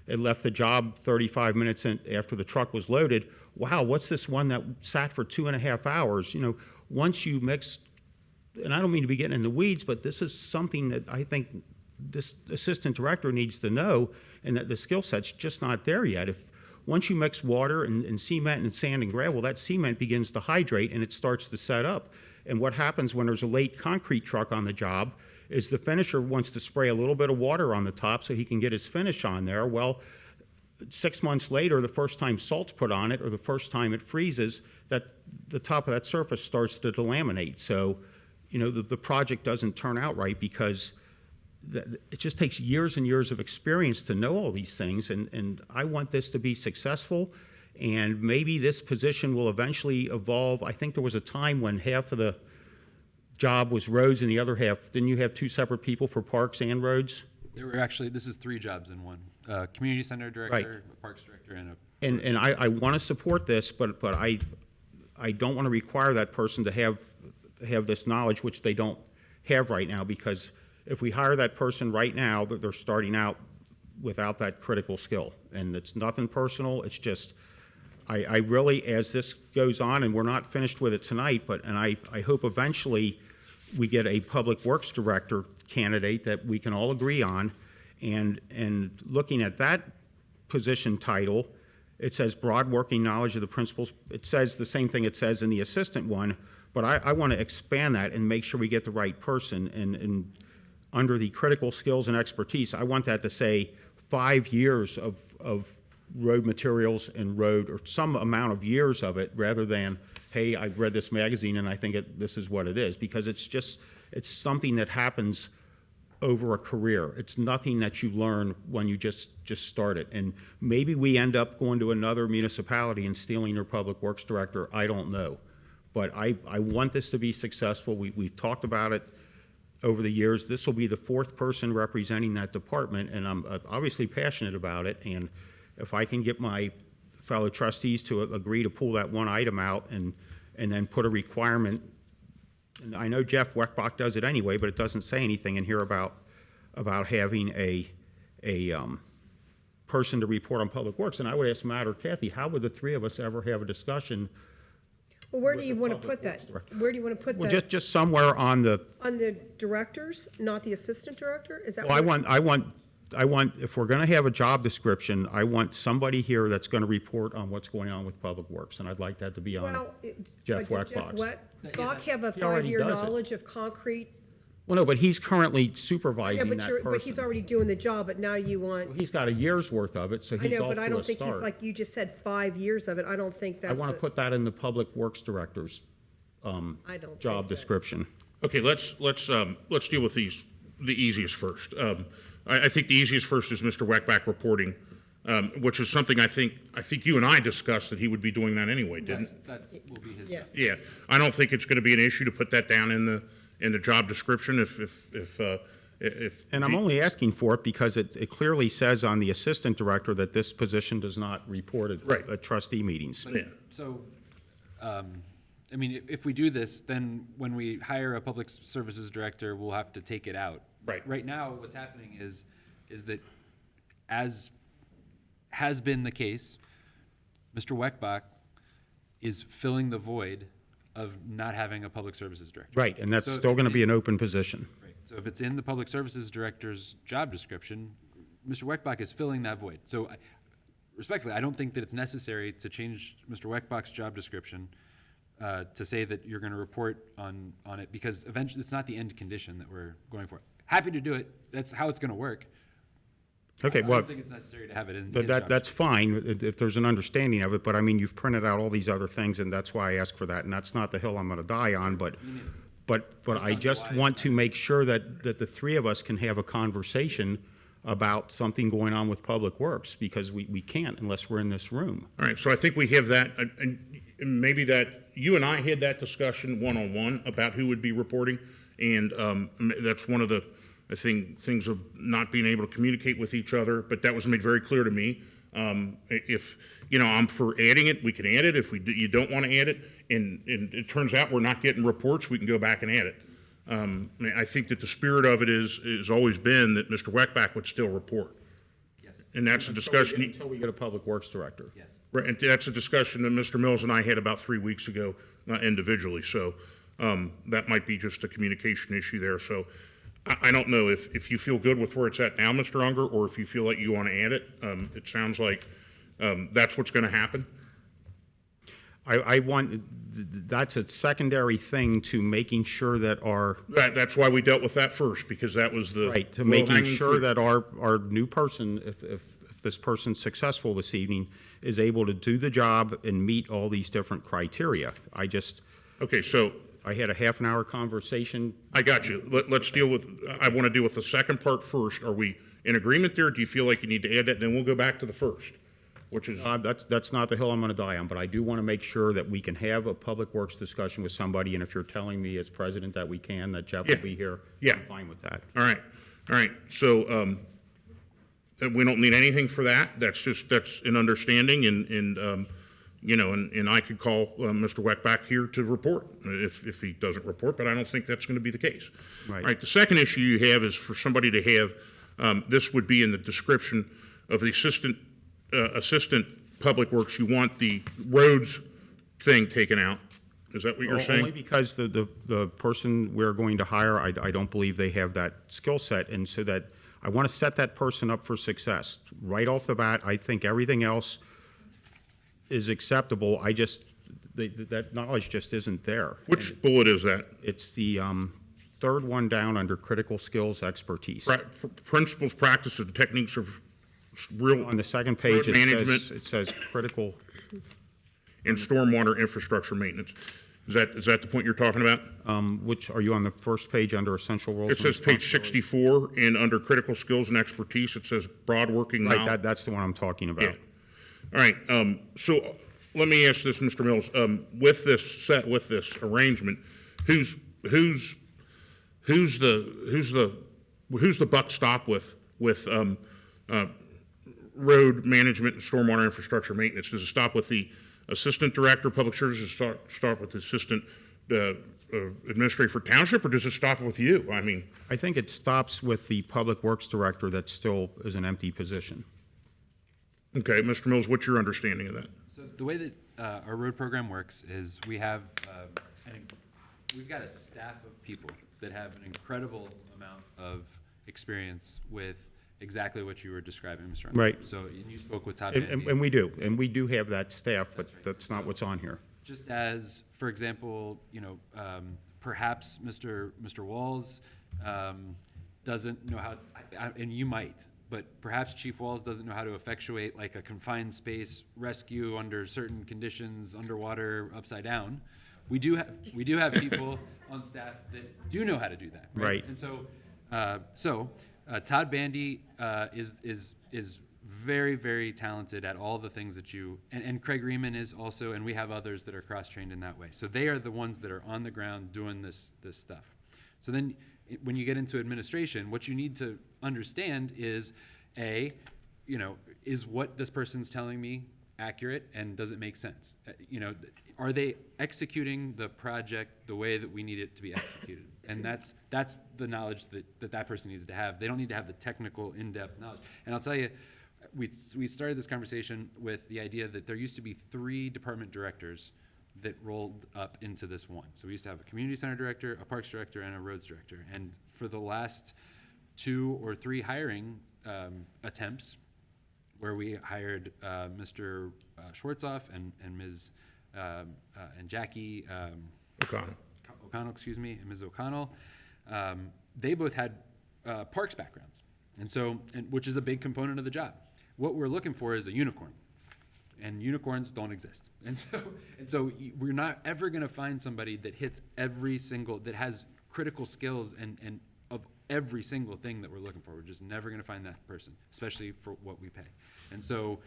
it left the job 35 minutes after the truck was loaded. Wow, what's this one that sat for 2.5 hours? Once you mix, and I don't mean to be getting in the weeds, but this is something that I think this assistant director needs to know, and that the skill set's just not there yet. Once you mix water and cement and sand and gravel, that cement begins to hydrate and it starts to set up. And what happens when there's a late concrete truck on the job is the finisher wants to spray a little bit of water on the top so he can get his finish on there. Well, 6 months later, the first time salt's put on it or the first time it freezes, that the top of that surface starts to delaminate. So, the project doesn't turn out right because it just takes years and years of experience to know all these things. And I want this to be successful. And maybe this position will eventually evolve. I think there was a time when half of the job was roads and the other half, didn't you have 2 separate people for parks and roads?
There were actually, this is 3 jobs in one. Community Center Director, a Parks Director, and a...
And I want to support this, but I don't want to require that person to have this knowledge, which they don't have right now, because if we hire that person right now, they're starting out without that critical skill. And it's nothing personal, it's just, I really, as this goes on, and we're not finished with it tonight, and I hope eventually we get a Public Works Director candidate that we can all agree on, and looking at that position title, it says broad working knowledge of the principles. It says the same thing it says in the assistant one, but I want to expand that and make sure we get the right person. And under the critical skills and expertise, I want that to say 5 years of road materials and road, or some amount of years of it, rather than, hey, I've read this magazine and I think this is what it is, because it's something that happens over a career. It's nothing that you learn when you just start it. And maybe we end up going to another municipality and stealing their Public Works Director. I don't know. But I want this to be successful. We've talked about it over the years. This will be the 4th person representing that department, and I'm obviously passionate about it. And if I can get my fellow trustees to agree to pull that one item out and then put a requirement, and I know Jeff Weckbach does it anyway, but it doesn't say anything in here about having a person to report on Public Works. And I would ask Matt or Kathy, how would the 3 of us ever have a discussion?
Well, where do you want to put that? Where do you want to put
Well,
that?
just somewhere on the.
On the directors, not the assistant director? Is that
Well,
what?
I want if we're gonna have a job description, I want somebody here that's gonna report on what's going on with Public Works, and I'd like that to be on
Well,
Jeff
does Jeff
Weckbach's.
Bach have a
He already
five-year
does it.
knowledge of concrete?
Well, no, but he's currently
Yeah,
supervising
but
that
but he's
person.
already doing the job, but now you want,
He's got a year's worth of it, so
I
he's
know,
off
but I
to a
don't think he's
start.
like, you just said 5 years of it. I don't think that's.
I wanna put that in the Public Works Director's,
I don't
job
think that's-
description.
Okay, let's deal with the easiest first. I think the easiest first is Mr. Weckbach reporting, which is something I think you and I discussed that he would be doing that anyway, didn't?
That's will be his.
Yes.
Yeah, I don't think it's gonna be an issue to put that down in the job description if.
And I'm only asking for it because it clearly says on the Assistant Director that this position does not report
Right.
at trustee meetings.
Yeah.
So, I mean, if we do this, then when we hire a public services director, we'll have to take it out.
Right.
Right now, what's happening is that, as has been the case, Mr. Weckbach is filling the void of not having a public services director.
Right, and that's
So if
still
it's
gonna be
in-
an open position.
Right. So if it's in the public services director's job description, Mr. Weckbach is filling that void. So respectfully, I don't think that it's necessary to change Mr. Weckbach's job description to say that you're going to report on it, because eventually it's not the end condition that we're going for. Happy to do it. That's how it's going to work.
Okay,
I
well,
don't think it's necessary to have it in
but
his job
that's fine if there's an understanding of it, but I mean, you've printed out all these other things, and that's why I asked for that, and that's not the hill I'm gonna die on, but I just want to make sure that the three of us can have a conversation about something going on with Public Works, because we can't unless we're in this room.
All right, so I think we have that, and maybe that, you and I had that discussion one-on-one about who would be reporting, and that's one of the, I think, things of not being able to communicate with each other, but that was made very clear to me. If, I'm for adding it, we can add it. If you don't want to add it, and it turns out we're not getting reports, we can go back and add it. I think that the spirit of it is always been that Mr. Weckbach would still report.
Yes.
And that's a discussion.
Until we get a Public Works Director.
Yes.
Right, and that's a discussion that Mr. Mills and I had about 3 weeks ago, individually, so that might be just a communication issue there. So I don't know if you feel good with where it's at now, Mr. Unger, or if you feel like you want to add it. It sounds like that's what's going to happen.
I want, that's a secondary thing to making sure that our,
That's why we dealt with that first, because that was the
right, to making
low-hanging
sure
fruit.
that our new person, if this person's successful this evening, is able to do the job and meet all these different criteria.
Okay, so
I had a half an hour conversation.
I got you. Let's deal with, I want to deal with the second part first. Are we in agreement there? Do you feel like you need to add that? Then we'll go back to the first, which is,
That's not the hill I'm gonna die on, but I do wanna make sure that we can have a Public Works discussion with somebody, and if you're telling me as president that we can, that Jeff will
Yeah.
be here,
Yeah.
I'm fine with that.
all right. So we don't need anything for that. That's an understanding, and I could call Mr. Weckbach here to report if he doesn't report, but I don't think that's going to be the case.
Right.
All right, the second issue you have is for somebody to have, this would be in the description of the assistant Public Works. You want the roads thing taken out. Is that what you're saying?
Only because the person we're going to hire, I don't believe they have that skill set, and so that, I wanna set that person up for success. Right off the bat, I think everything else is acceptable, that knowledge just isn't there.
Which bullet is that?
It's the third one down under critical skills expertise.
Principles, practices, and techniques of real.
On the second page,
road management
it says critical.
and stormwater infrastructure maintenance. Is that the point you're talking about?
Which, are you on the first page under essential roles?
It says
and
page
responsibilities?
64, and under critical skills and expertise, it says broad working knowledge.
Right, that's the one I'm talking about.
Yeah. All right, so let me ask this, Mr. Mills, with this arrangement, who's the buck stop with road management and stormwater infrastructure maintenance? Does it stop with the assistant director of public services, start with the assistant administrator for township, or does it stop with you? I mean,
I think it stops with the public works director that still is an empty position.
okay, Mr. Mills, what's your understanding of that?
So the way that our road program works is we've got a staff of people that have an incredible amount of experience with exactly what you were describing, Mr. Unruh.
Right.
So, and you spoke with Todd
And,
Bandy.
and we do have that staff, but that's not what's on here.
Just as, for example, perhaps Mr. Walls doesn't know how, and you might, but perhaps Chief Walls doesn't know how to effectuate like a confined space rescue under certain conditions, underwater, upside down. We do have people on staff that do know how to do that.
Right.
And so, Todd Bandy is very, very talented at all the things that and Craig Riemann is also, and we have others that are cross-trained in that way. So they are the ones that are on the ground doing this stuff. So then when you get into administration, what you need to understand is, is what this person's telling me accurate and does it make sense? Are they executing the project the way that we need it to be executed? And that's the knowledge that person needs to have. They don't need to have the technical, in-depth knowledge. And I'll tell you, we started this conversation with the idea that there used to be 3 department directors that rolled up into this one. So we used to have a community center director, a parks director, and a roads director. And for the last 2 or 3 hiring attempts, where we hired Mr. Schwartzoff and Ms. And Jackie O'Connell, excuse me, and Ms. O'Connell, they both had parks backgrounds, which is a big component of the job. What we're looking for is a unicorn, and unicorns don't exist. And so we're not ever going to find somebody that hits that has critical skills and of every single thing that we're looking for. We're just never going to find that person, especially for what we pay. And so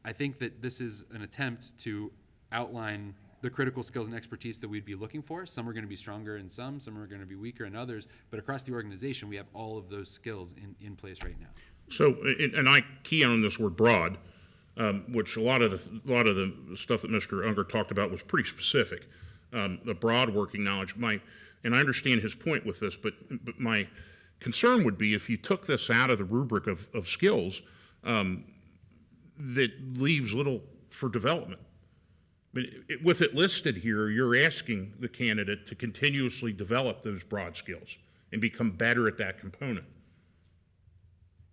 I think that this is an attempt to outline the critical skills and expertise that we'd be looking for. Some are going to be stronger in some are going to be weaker in others, but across the organization, we have all of those skills in place right now.
So, and I key on this word broad, which a lot of the stuff that Mr. Unger talked about was pretty specific. The broad working knowledge, and I understand his point with this, but my concern would be if you took this out of the rubric of skills, that leaves little for development. But with it listed here, you're asking the candidate to continuously develop those broad skills and become better at that component,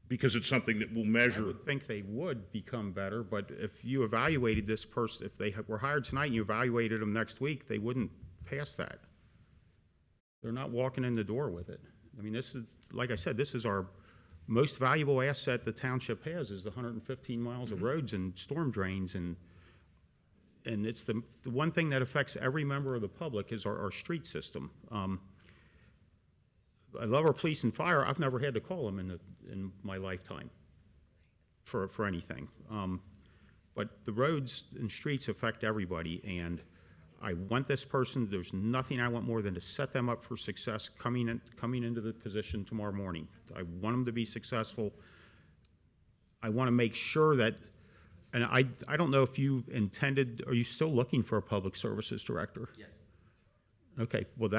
because it's something that will measure.
I would think they would become better, but if you evaluated this person, if they were hired tonight and you evaluated them next week, they wouldn't pass that. They're not walking in the door with it. I mean, this is, like I said, this is our most valuable asset the township has, is the 115 miles of roads and storm drains, and it's the one thing that affects every member of the public is our street system. I love our police and fire. I've never had to call them in my lifetime for anything. But the roads and streets affect everybody, and I want this person, there's nothing I want more than to set them up for success coming into the position tomorrow morning. I want them to be successful. I want to make sure that, and I don't know if you intended, are you still looking for a public services director?
Yes.
Okay, well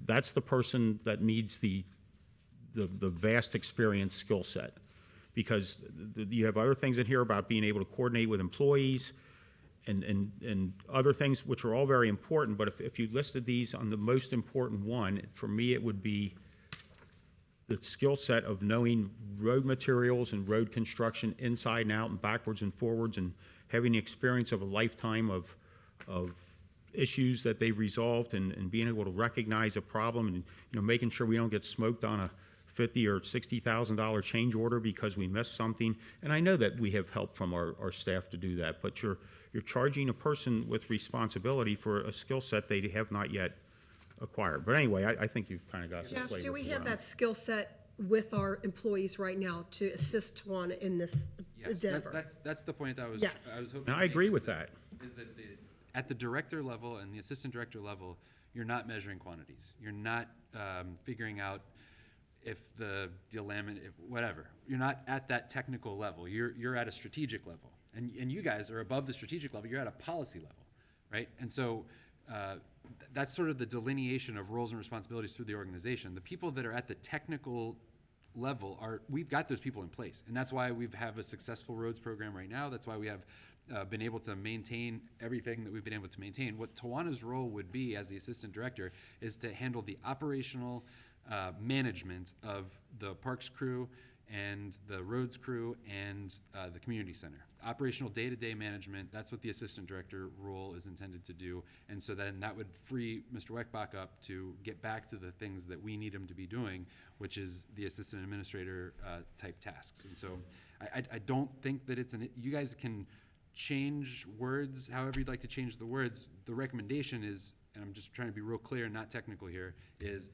that's the person that needs the vast experience skill set, because you have other things in here about being able to coordinate with employees and other things which are all very important, but if you listed these on the most important one, for me it would be the skill set of knowing road materials and road construction inside and out and backwards and forwards, and having the experience of a lifetime of issues that they've resolved, and being able to recognize a problem, and making sure we don't get smoked on a $50,000 or $60,000 change order because we missed something. And I know that we have help from our staff to do that, but you're charging a person with responsibility for a skill set they have not yet acquired. But anyway, I think you've kind of got the
Jeff,
flavor.
do we
for
have
what I'm-
that skill set with our employees right now to assist Tawana in this endeavor?
That's the point I was
Yes.
hoping.
And I agree with that.
Is that at the director level and the assistant director level, you're not measuring quantities. You're not figuring out if the whatever. You're not at that technical level. You're at a strategic level, and you guys are above the strategic level. You're at a policy level, right? And so that's sort of the delineation of roles and responsibilities through the organization. The people that are at the technical level we've got those people in place, and that's why we have a successful roads program right now. That's why we have been able to maintain everything that we've been able to maintain. What Tawana's role would be as the assistant director is to handle the operational management of the parks crew and the roads crew and the community center. Operational day-to-day management, that's what the assistant director role is intended to do. And so then that would free Mr. Weckbach up to get back to the things that we need him to be doing, which is the assistant administrator type tasks. And so I don't think that you guys can change words however you'd like to change the words. The recommendation is, and I'm just trying to be real clear and not technical here, is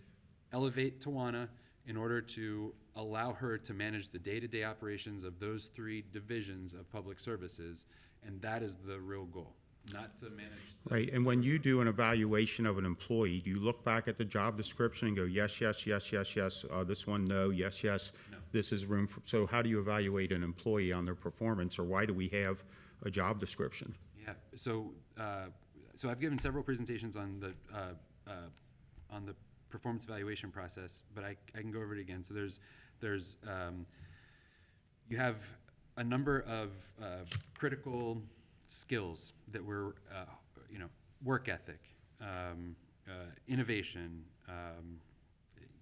elevate Tawana in order to allow her to manage the day-to-day operations of those 3 divisions of public services, and that is the real goal, not to manage.
Right, and when you do an evaluation of an employee, do you look back at the job description and go, yes, yes, yes, yes, yes, this one, no, yes, yes,
No.
this is room for, so how do you evaluate an employee on their performance, or why do we have a job description?
Yeah, so I've given several presentations on the performance evaluation process, but I can go over it again. So you have a number of critical skills that were, work ethic, innovation.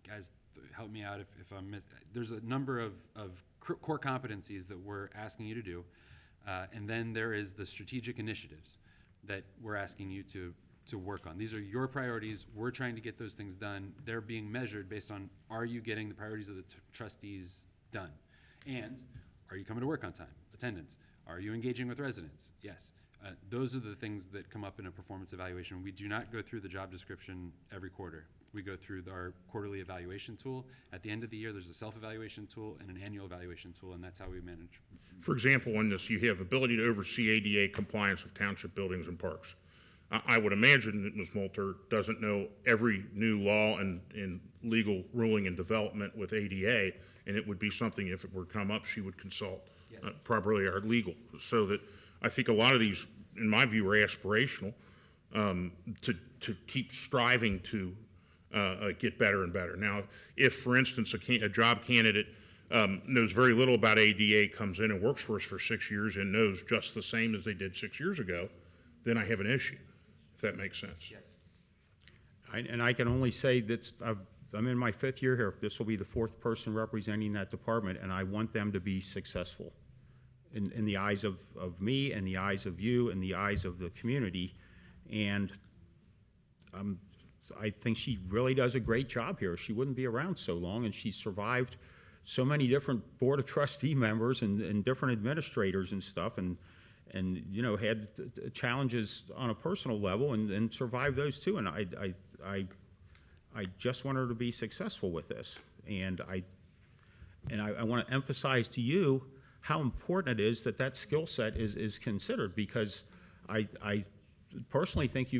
Guys, help me out if I'm there's a number of core competencies that we're asking you to do, and then there is the strategic initiatives that we're asking you to work on. These are your priorities. We're trying to get those things done. They're being measured based on, are you getting the priorities of the trustees done? And are you coming to work on time? Attendance. Are you engaging with residents? Yes. Those are the things that come up in a performance evaluation. We do not go through the job description every quarter. We go through our quarterly evaluation tool. At the end of the year, there's a self-evaluation tool and an annual evaluation tool, and that's how we manage.
For example, on this, you have ability to oversee ADA compliance of township buildings and parks. I would imagine that Ms. Moulter doesn't know every new law and legal ruling and development with ADA, and it would be something, if it were to come up, she would consult properly our legal. So that I think a lot of these, in my view, are aspirational, to keep striving to get better and better. Now, if, for instance, a job candidate knows very little about ADA, comes in and works for us for 6 years and knows just the same as they did 6 years ago, then I have an issue, if that makes sense.
Yes.
And I can only say that I'm in my 5th year here. This will be the 4th person representing that department, and I want them to be successful in the eyes of me, and the eyes of you, and the eyes of the community. And I think she really does a great job here. She wouldn't be around so long, and she survived so many different Board of Trustee members and different administrators and stuff, and had challenges on a personal level and survived those too. And I just want her to be successful with this. And I want to emphasize to you how important it is that skill set is considered, because I personally think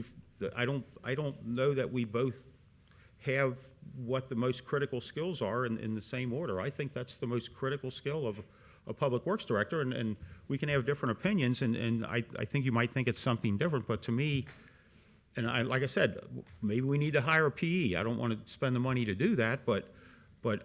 I don't know that we both have what the most critical skills are in the same order. I think that's the most critical skill of a public works director, and we can have different opinions, and I think you might think it's something different, but to me, and like I said, maybe we need to hire a PE. I don't want to spend the money to do that, but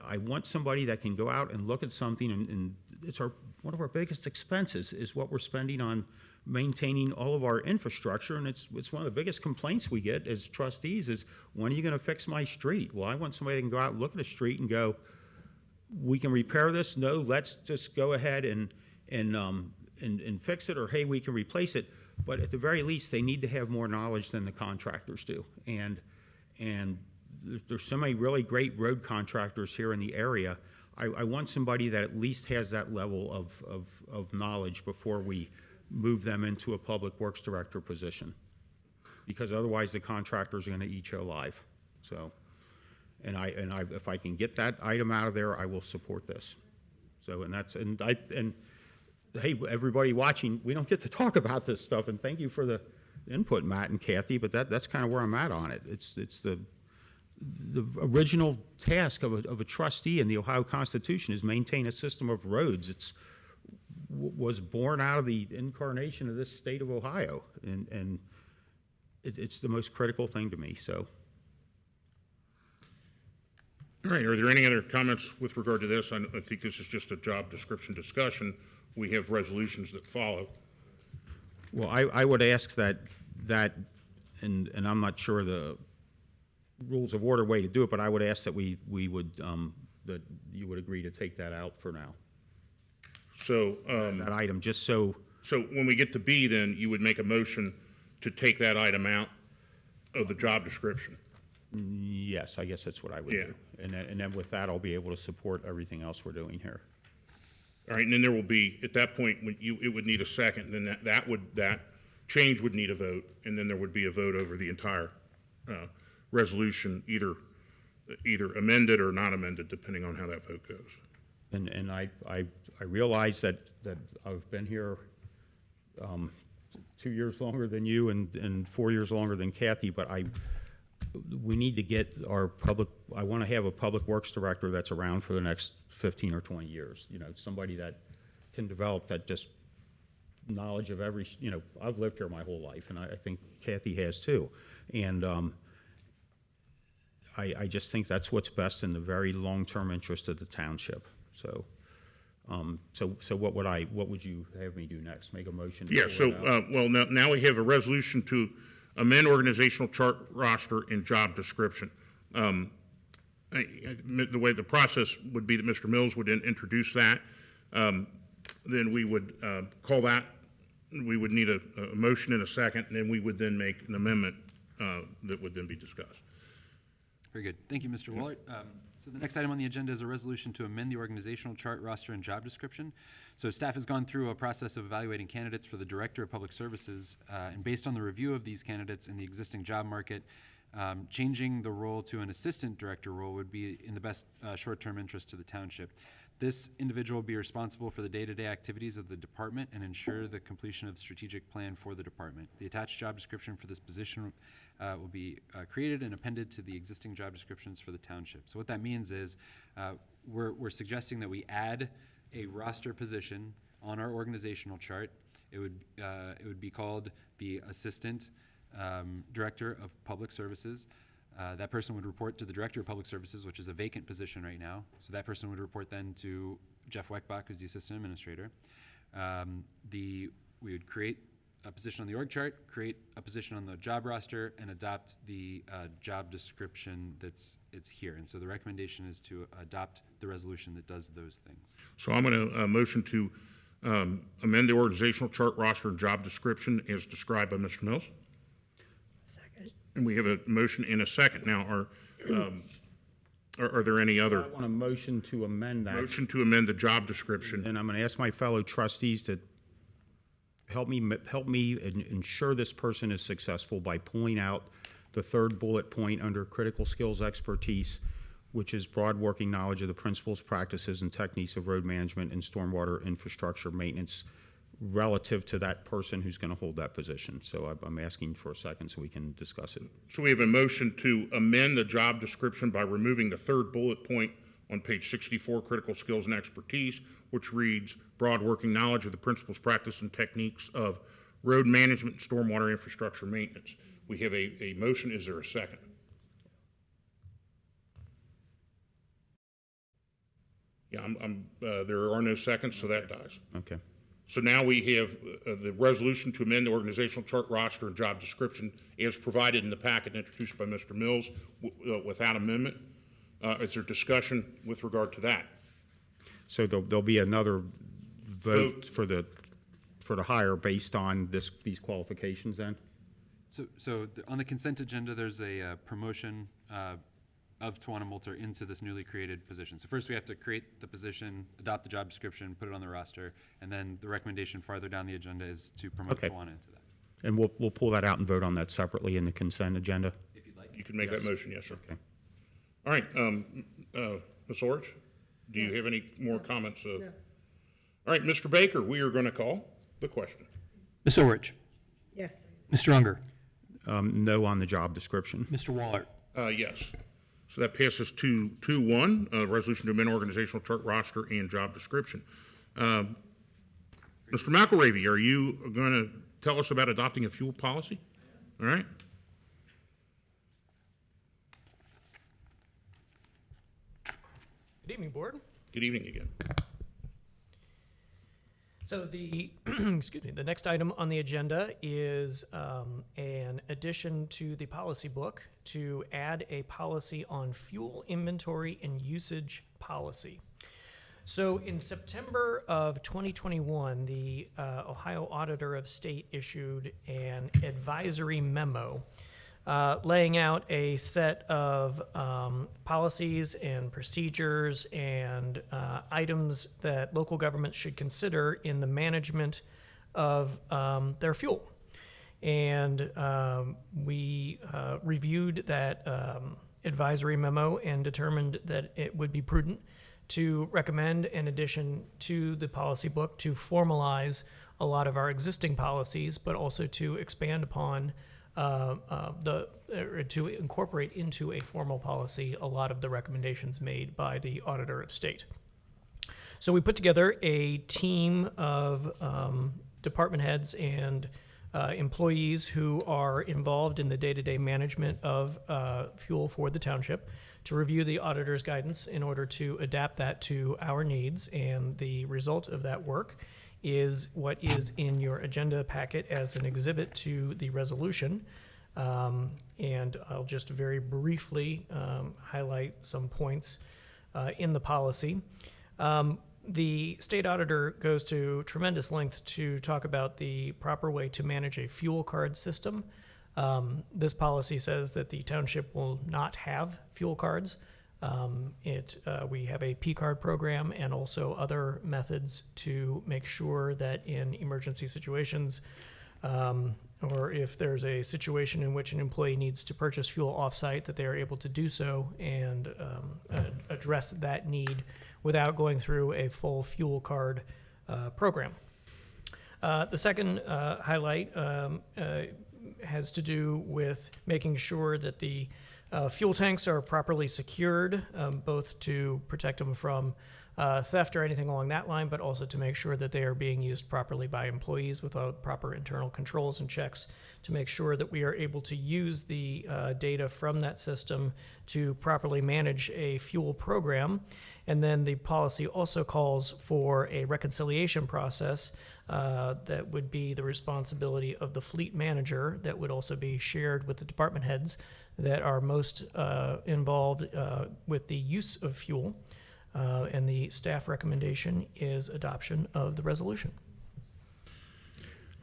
I want somebody that can go out and look at something, and it's one of our biggest expenses is what we're spending on maintaining all of our infrastructure, and it's one of the biggest complaints we get as trustees is, when are you going to fix my street? Well, I want somebody that can go out and look at a street and go, we can repair this. No, let's just go ahead and fix it, or hey, we can replace it. But at the very least, they need to have more knowledge than the contractors do. And there's so many really great road contractors here in the area. I want somebody that at least has that level of knowledge before we move them into a public works director position, because otherwise the contractors are going to eat you alive. So, and if I can get that item out of there, I will support this. So, and hey, everybody watching, we don't get to talk about this stuff, and thank you for the input, Matt and Kathy, but that's kind of where I'm at on it. It's the original task of a trustee in the Ohio Constitution is maintain a system of roads. Was born out of the incarnation of this state of Ohio, and it's the most critical thing to me. So,
All right, are there any other comments with regard to this? I think this is just a job description discussion. We have resolutions that follow.
well, I would ask that, and I'm not sure the rules of order way to do it, but I would ask that we would that you would agree to take that out for now.
So,
That item, just so,
so when we get to B, then you would make a motion to take that item out of the job description.
yes, I guess that's what I would
Yeah.
do. And then with that, I'll be able to support everything else we're doing here.
All right, and then there will be, at that point, when it would need a second, then that change would need a vote, and then there would be a vote over the entire resolution, either amended or not amended, depending on how that vote goes.
And I realize that I've been here 2 years longer than you and 4 years longer than Kathy, but we need to get I want to have a public works director that's around for the next 15 or 20 years. You know, somebody that can develop that just knowledge of every, I've lived here my whole life, and I think Kathy has too. And I just think that's what's best in the very long-term interest of the township. So, what would you have me do next? Make a motion? To
Yeah,
pull
so,
it out?
well, now we have a resolution to amend organizational chart, roster, and job description. The way the process would be that Mr. Mills would then introduce that. Then we would call that, we would need a motion and a second, and then we would then make an amendment that would then be discussed.
Very good. Thank you, Mr. Waller. So the next item on the agenda is a resolution to amend the organizational chart, roster, and job description. So staff has gone through a process of evaluating candidates for the Director of Public Services, and based on the review of these candidates in the existing job market, changing the role to an assistant director role would be in the best short-term interest to the township. This individual will be responsible for the day-to-day activities of the department and ensure the completion of the strategic plan for the department. The attached job description for this position will be created and appended to the existing job descriptions for the township. So what that means is we're suggesting that we add a roster position on our organizational chart. It would be called the Assistant Director of Public Services. That person would report to the Director of Public Services, which is a vacant position right now. So that person would report then to Jeff Weckbach, who's the Assistant Administrator. We would create a position on the org chart, create a position on the job roster, and adopt the job description it's here. And so the recommendation is to adopt the resolution that does those things.
So I'm going to motion to amend the organizational chart, roster, and job description as described by Mr. Mills.
Second.
And we have a motion and a second. Now, are there any other?
I want a motion to amend that.
Motion to amend the job description.
And I'm going to ask my fellow trustees to help me ensure this person is successful by pulling out the third bullet point under critical skills expertise, which is broad working knowledge of the principles, practices, and techniques of road management and stormwater infrastructure maintenance relative to that person who's going to hold that position. So I'm asking for a second so we can discuss it.
So we have a motion to amend the job description by removing the third bullet point on page 64, critical skills and expertise, which reads broad working knowledge of the principles, practice, and techniques of road management and stormwater infrastructure maintenance. We have a motion. Is there a second? Yeah, there are no seconds, so that dies.
Okay.
So now we have the resolution to amend the organizational chart, roster, and job description as provided in the packet introduced by Mr. Mills without amendment. Is there discussion with regard to that?
So there'll be another vote for the hire based on these qualifications then?
So on the consent agenda, there's a promotion of Tawana Moulter into this newly created position. So first we have to create the position, adopt the job description, put it on the roster, and then the recommendation farther down the agenda is to promote Tawana into that.
And we'll pull that out and vote on that separately in the consent agenda?
If you'd like.
You can make that motion, yes, sir.
Okay.
All right, Ms. Orich, do you have any more comments? No. All right, Mr. Baker, we are going to call the question.
Ms. Orich?
Yes.
Mr. Unger?
No on the job description.
Mr. Waller?
Yes. So that passes 2-1, resolution to amend organizational chart, roster, and job description. Mr. McElravy, are you going to tell us about adopting a fuel policy? All right.
Good evening, Board.
Good evening again.
So the, excuse me, the next item on the agenda is an addition to the policy book to add a policy on fuel inventory and usage policy. So in September of 2021, the Ohio Auditor of State issued an advisory memo laying out a set of policies and procedures and items that local governments should consider in the management of their fuel. And we reviewed that advisory memo and determined that it would be prudent to recommend an addition to the policy book to formalize a lot of our existing policies, but also to expand upon to incorporate into a formal policy a lot of the recommendations made by the Auditor of State. So we put together a team of department heads and employees who are involved in the day-to-day management of fuel for the township to review the auditor's guidance in order to adapt that to our needs. And the result of that work is what is in your agenda packet as an exhibit to the resolution. And I'll just very briefly highlight some points in the policy. The state auditor goes to tremendous length to talk about the proper way to manage a fuel card system. This policy says that the township will not have fuel cards. We have a P card program and also other methods to make sure that in emergency situations, or if there's a situation in which an employee needs to purchase fuel off-site, that they are able to do so and address that need without going through a full fuel card program. The second highlight has to do with making sure that the fuel tanks are properly secured, both to protect them from theft or anything along that line, but also to make sure that they are being used properly by employees with proper internal controls and checks to make sure that we are able to use the data from that system to properly manage a fuel program. And then the policy also calls for a reconciliation process that would be the responsibility of the fleet manager, that would also be shared with the department heads that are most involved with the use of fuel. And the staff recommendation is adoption of the resolution.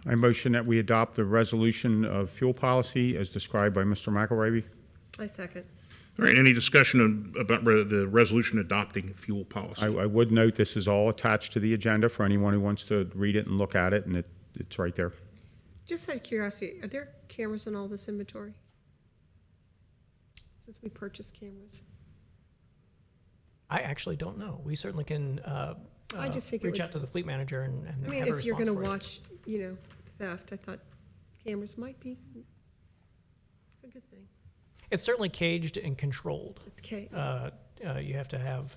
I motion that we adopt the resolution of fuel policy as described by Mr. McElravy.
I second.
All right, any discussion about the resolution adopting fuel policy?
I would note this is all attached to the agenda for anyone who wants to read it and look at it, and it's right there.
Just out of curiosity, are there cameras in all this inventory? Since we purchased cameras.
I actually don't know. We certainly can
I just think it
reach
would-
out to the fleet manager and
I mean,
have a
if you're
response
gonna
for you.
watch, theft, I thought cameras might be a good thing.
It's certainly caged and controlled.
It's caged.
You have to have,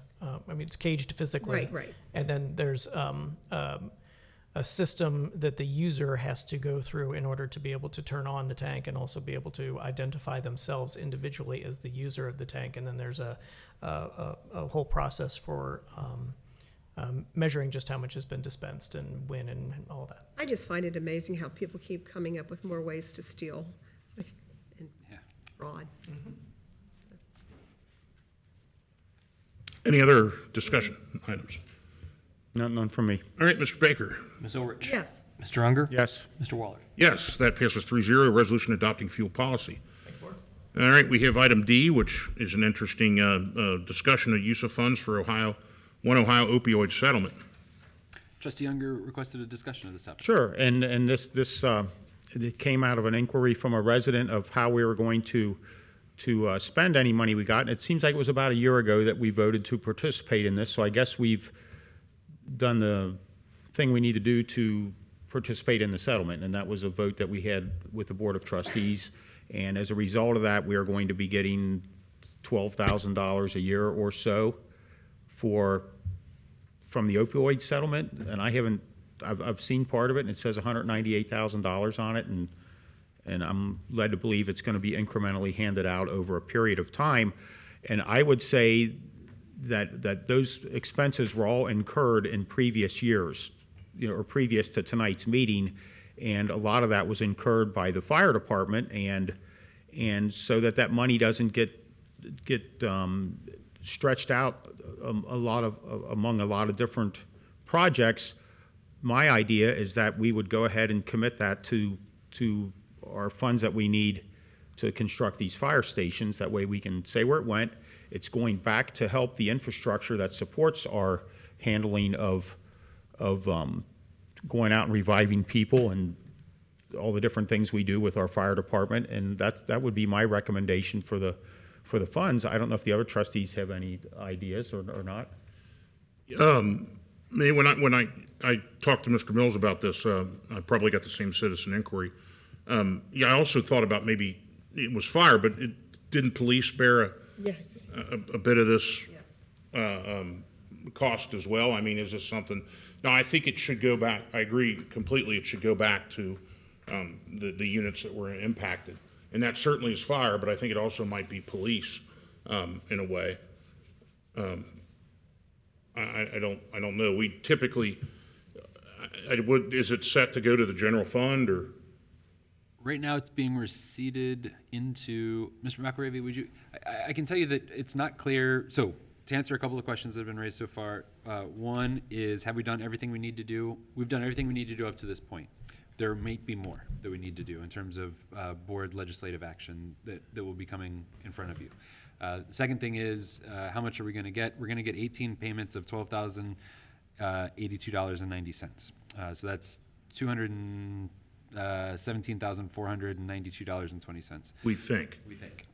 it's caged physically.
Right.
And then there's a system that the user has to go through in order to be able to turn on the tank and also be able to identify themselves individually as the user of the tank. And then there's a whole process for measuring just how much has been dispensed and when and all that.
I just find it amazing how people keep coming up with more ways to steal and fraud.
Any other discussion items?
None from me.
All right, Mr. Baker.
Ms. Ulrich?
Yes.
Mr. Unger?
Yes.
Mr. Waller?
Yes, that passes 3-0, resolution adopting fuel policy. All right, we have item D, which is an interesting discussion of use of funds for One Ohio opioid settlement.
Trustee Unger requested a discussion of this topic.
Sure, and this it came out of an inquiry from a resident of how we were going to spend any money we got. And it seems like it was about a year ago that we voted to participate in this, so I guess we've done the thing we need to do to participate in the settlement, and that was a vote that we had with the Board of Trustees. And as a result of that, we are going to be getting $12,000 a year or so from the opioid settlement. And I've seen part of it, and it says $198,000 on it, and I'm led to believe it's going to be incrementally handed out over a period of time. And I would say that those expenses were all incurred in previous years. or previous to tonight's meeting, and a lot of that was incurred by the fire department, and so that money doesn't get stretched out among a lot of different projects. My idea is that we would go ahead and commit that to our funds that we need to construct these fire stations. That way we can say where it went. It's going back to help the infrastructure that supports our handling of going out and reviving people and all the different things we do with our fire department. And that would be my recommendation for the funds. I don't know if the other trustees have any ideas or not.
When I talked to Mr. Mills about this, I probably got the same citizen inquiry. I also thought about maybe it was fire, but didn't police bear
Yes.
a bit of this cost as well? I mean, is this something? No, I think it should go back. I agree completely. It should go back to the units that were impacted, and that certainly is fire. But I think it also might be police in a way. I don't know. We typically, is it set to go to the general fund or?
Right now, it's being receipted into, Mr. McElravy, would you, I can tell you that it's not clear. So to answer a couple of questions that have been raised so far, one is, have we done everything we need to do? We've done everything we need to do up to this point. There might be more that we need to do in terms of board legislative action that will be coming in front of you. The second thing is, how much are we going to get? We're going to get 18 payments of $12,082.90. So that's $217,492.20.
We think.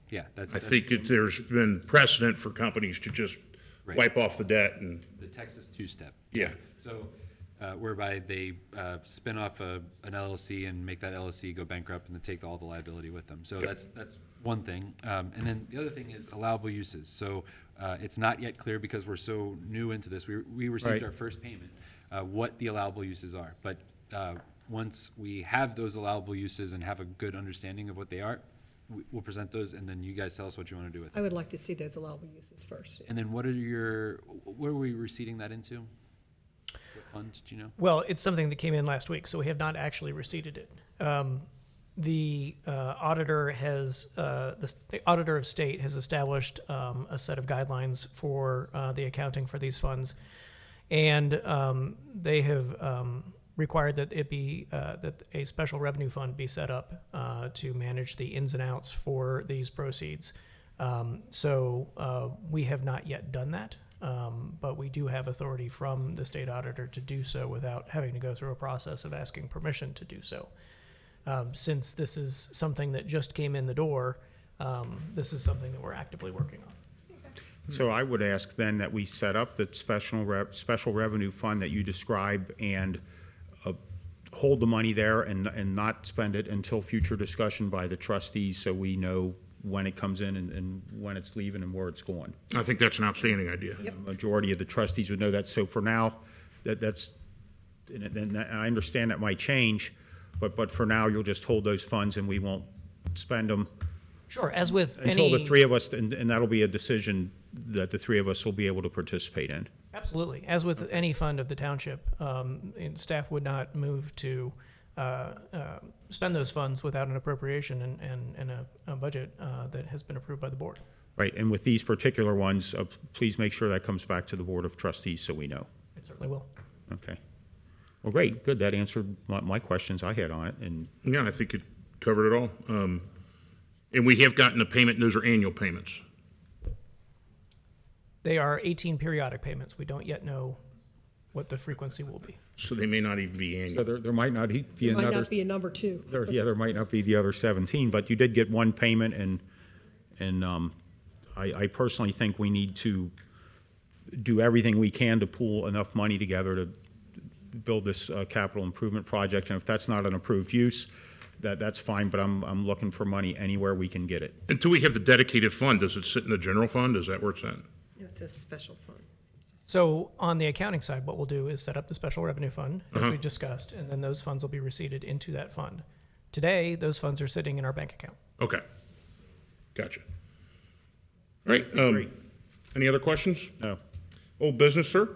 Yeah, that's.
I think there's been precedent for companies to just wipe off the debt and.
The Texas two-step.
Yeah.
So, whereby they spin off an LLC and make that LLC go bankrupt and then take all the liability with them. So that's one thing. And then the other thing is allowable uses. So it's not yet clear because we're so new into this. We received our first payment, what the allowable uses are. But once we have those allowable uses and have a good understanding of what they are, we'll present those, and then you guys tell us what you want to do with them.
I would like to see those allowable uses first.
And then what are we receipting that into? What fund, do you know?
Well, it's something that came in last week, so we have not actually receipted it. The auditor has, the auditor of state has established a set of guidelines for the accounting for these funds, and they have required that it be that a special revenue fund be set up to manage the ins and outs for these proceeds. So we have not yet done that. But we do have authority from the state auditor to do so without having to go through a process of asking permission to do so. Since this is something that just came in the door, this is something that we're actively working on.
So I would ask then that we set up the special revenue fund that you describe and hold the money there and not spend it until future discussion by the trustees, so we know when it comes in and when it's leaving and where it's going.
I think that's an outstanding idea.
The majority of the trustees would know that. So for now, that's, and I understand that might change, but for now, you'll just hold those funds and we won't spend them.
Sure, as with
until
any,
the three of us, and that'll be a decision that the three of us will be able to participate in.
absolutely, as with any fund of the township, and staff would not move to spend those funds without an appropriation and a budget that has been approved by the board.
Right, and with these particular ones, please make sure that comes back to the Board of Trustees so we know.
It certainly will.
Okay. Well, great, good, that answered my questions I had on it, and.
Yeah, I think it covered it all. And we have gotten a payment, and those are annual payments.
They are 18 periodic payments. We don't yet know what the frequency will be.
So they may not even be annual.
So there might not be
It
another.
might not be a number two.
There might not be the other 17, but you did get one payment, and I personally think we need to do everything we can to pool enough money together to build this capital improvement project, and if that's not an approved use, that's fine, but I'm looking for money anywhere we can get it.
Until we have the dedicated fund, does it sit in the general fund? Is that where it's at?
It's a special fund.
So on the accounting side, what we'll do is set up the special revenue fund, as we discussed, and then those funds will be receipted into that fund. Today, those funds are sitting in our bank account.
Okay. Gotcha. All right. Any other questions?
No.
Old business, sir?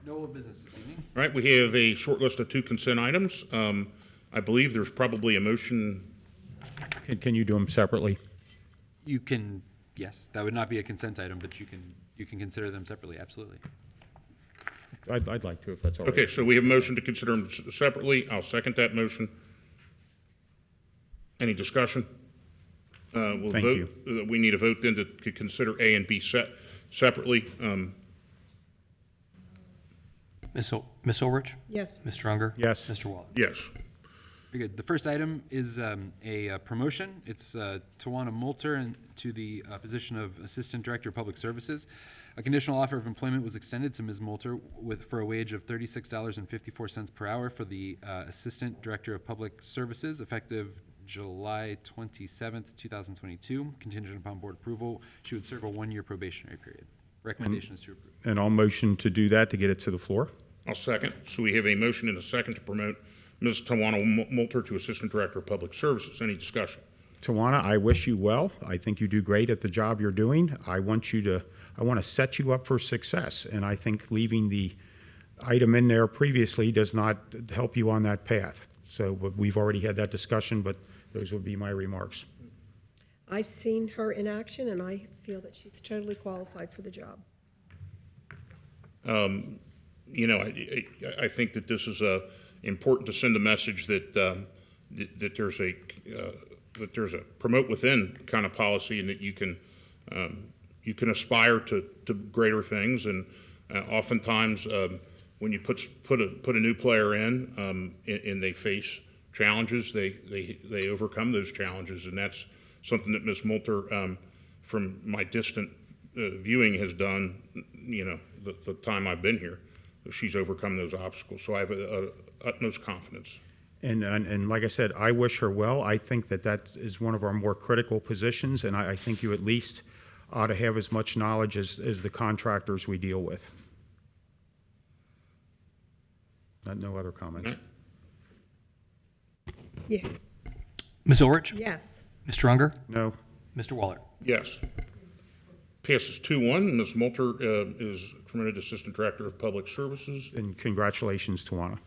No old business this evening.
All right, we have a short list of 2 consent items. I believe there's probably a motion.
Can you do them separately?
You can, yes, that would not be a consent item, but you can consider them separately, absolutely.
I'd like to, if that's all right.
Okay, so we have a motion to consider them separately. I'll second that motion. Any discussion? We'll
Thank
vote. We need a vote then to consider A and B separately.
Ms. Ulrich?
Yes.
Mr. Unger?
Yes.
Mr. Waller?
Yes.
Very good. The first item is a promotion. It's Tawana Moulter to the position of Assistant Director of Public Services. A conditional offer of employment was extended to Ms. Moulter for a wage of $36.54 per hour for the Assistant Director of Public Services, effective July 27th, 2022, contingent upon board approval. She would serve a 1-year probationary period. Recommendation is to approve.
And I'll motion to do that, to get it to the floor.
I'll second. So we have a motion and a second to promote Ms. Tawana Moulter to Assistant Director of Public Services. Any discussion?
Tawana, I wish you well. I think you do great at the job you're doing. I want to set you up for success, and I think leaving the item in there previously does not help you on that path. So but we've already had that discussion, but those would be my remarks.
I've seen her in action, and I feel that she's totally qualified for the job.
You know, I think that this is important to send a message that that there's a promote within kind of policy, and that you can aspire to greater things. And oftentimes, when you put a new player in, and they face challenges, they overcome those challenges, and that's something that Ms. Moulter, from my distant viewing, has done. You know, the time I've been here, she's overcome those obstacles. So I have utmost confidence.
And like I said, I wish her well. I think that is one of our more critical positions, and I think you at least ought to have as much knowledge as the contractors we deal with. No other comments.
Yeah.
Ms. Ulrich?
Yes.
Mr. Unger?
No.
Mr. Waller?
Yes. Passes 2-1. Ms. Moulter is promoted Assistant Director of Public Services.
And congratulations, Tawana.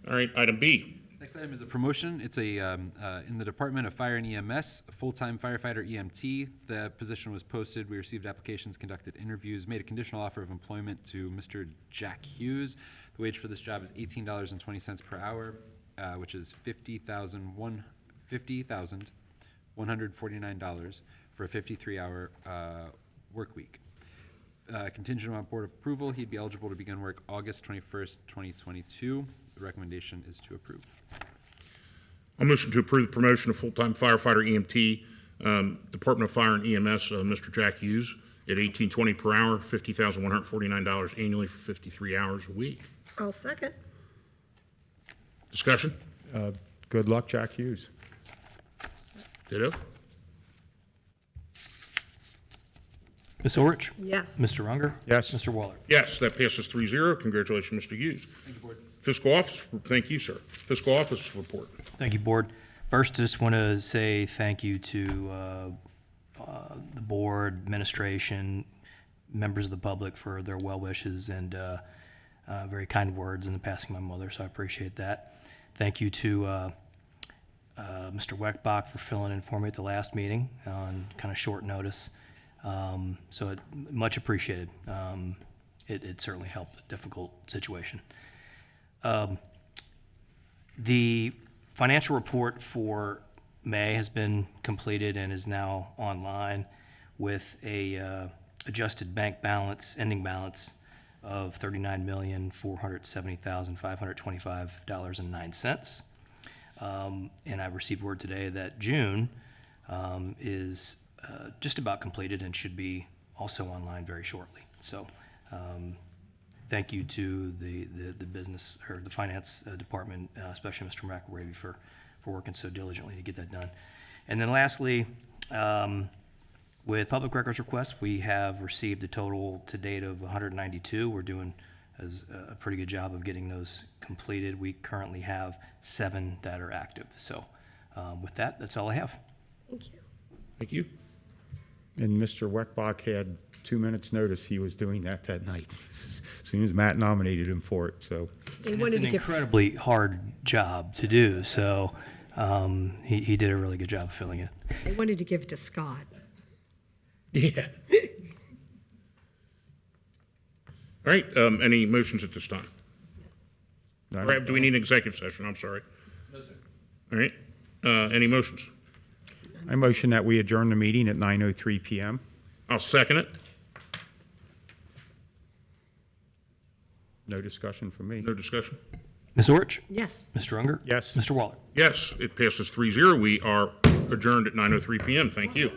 All right, item B.
Next item is a promotion. It's in the Department of Fire and EMS, a full-time firefighter EMT. The position was posted. We received applications, conducted interviews, made a conditional offer of employment to Mr. Jack Hughes. The wage for this job is $18.20 per hour, which is $50,149 for a 53-hour work week. Contingent on board approval, he'd be eligible to begin work August 21st, 2022. The recommendation is to approve.
A motion to approve the promotion of full-time firefighter EMT, Department of Fire and EMS, Mr. Jack Hughes, at $18.20 per hour, $50,149 annually for 53 hours a week.
I'll second.
Discussion?
Good luck, Jack Hughes.
Ditto?
Ms. Ulrich?
Yes.
Mr. Unger?
Yes.
Mr. Waller?
Yes, that passes 3-0. Congratulations, Mr. Hughes.
Thank you, Board.
Fiscal Office, thank you, sir. Fiscal Office report.
Thank you, Board. First, just want to say thank you to the Board, administration, members of the public for their well wishes and very kind words in the passing of my mother, so I appreciate that. Thank you to Mr. Weckbach for filling in for me at the last meeting on kind of short notice. So much appreciated. It certainly helped a difficult situation. The financial report for May has been completed and is now online with a adjusted bank balance, ending balance of $39,470,525.09. And I received word today that June is just about completed and should be also online very shortly. So thank you to the business or the finance department, especially Mr. McElravy for working so diligently to get that done. And then lastly, with public records requests, we have received a total to date of 192. We're doing a pretty good job of getting those completed. We currently have 7 that are active. So with that, that's all I have.
Thank you.
Thank you.
And Mr. Weckbach had 2 minutes' notice, he was doing that night, as soon as Matt nominated him for it, so.
They
And
wanted
it's
to
an
give,
incredibly hard job to do, so he did a really good job of filling it.
they wanted to give it to Scott.
Yeah. All right, any motions at this time?
I
Or
don't-
do we need an executive session? I'm sorry. No, sir. All right, any motions?
I motion that we adjourn the meeting at 9:03 PM.
I'll second it.
No discussion from me.
No discussion?
Ms. Orich?
Yes.
Mr. Unger?
Yes.
Mr. Waller?
Yes, it passes 3-0. We are adjourned at 9:03 PM. Thank you.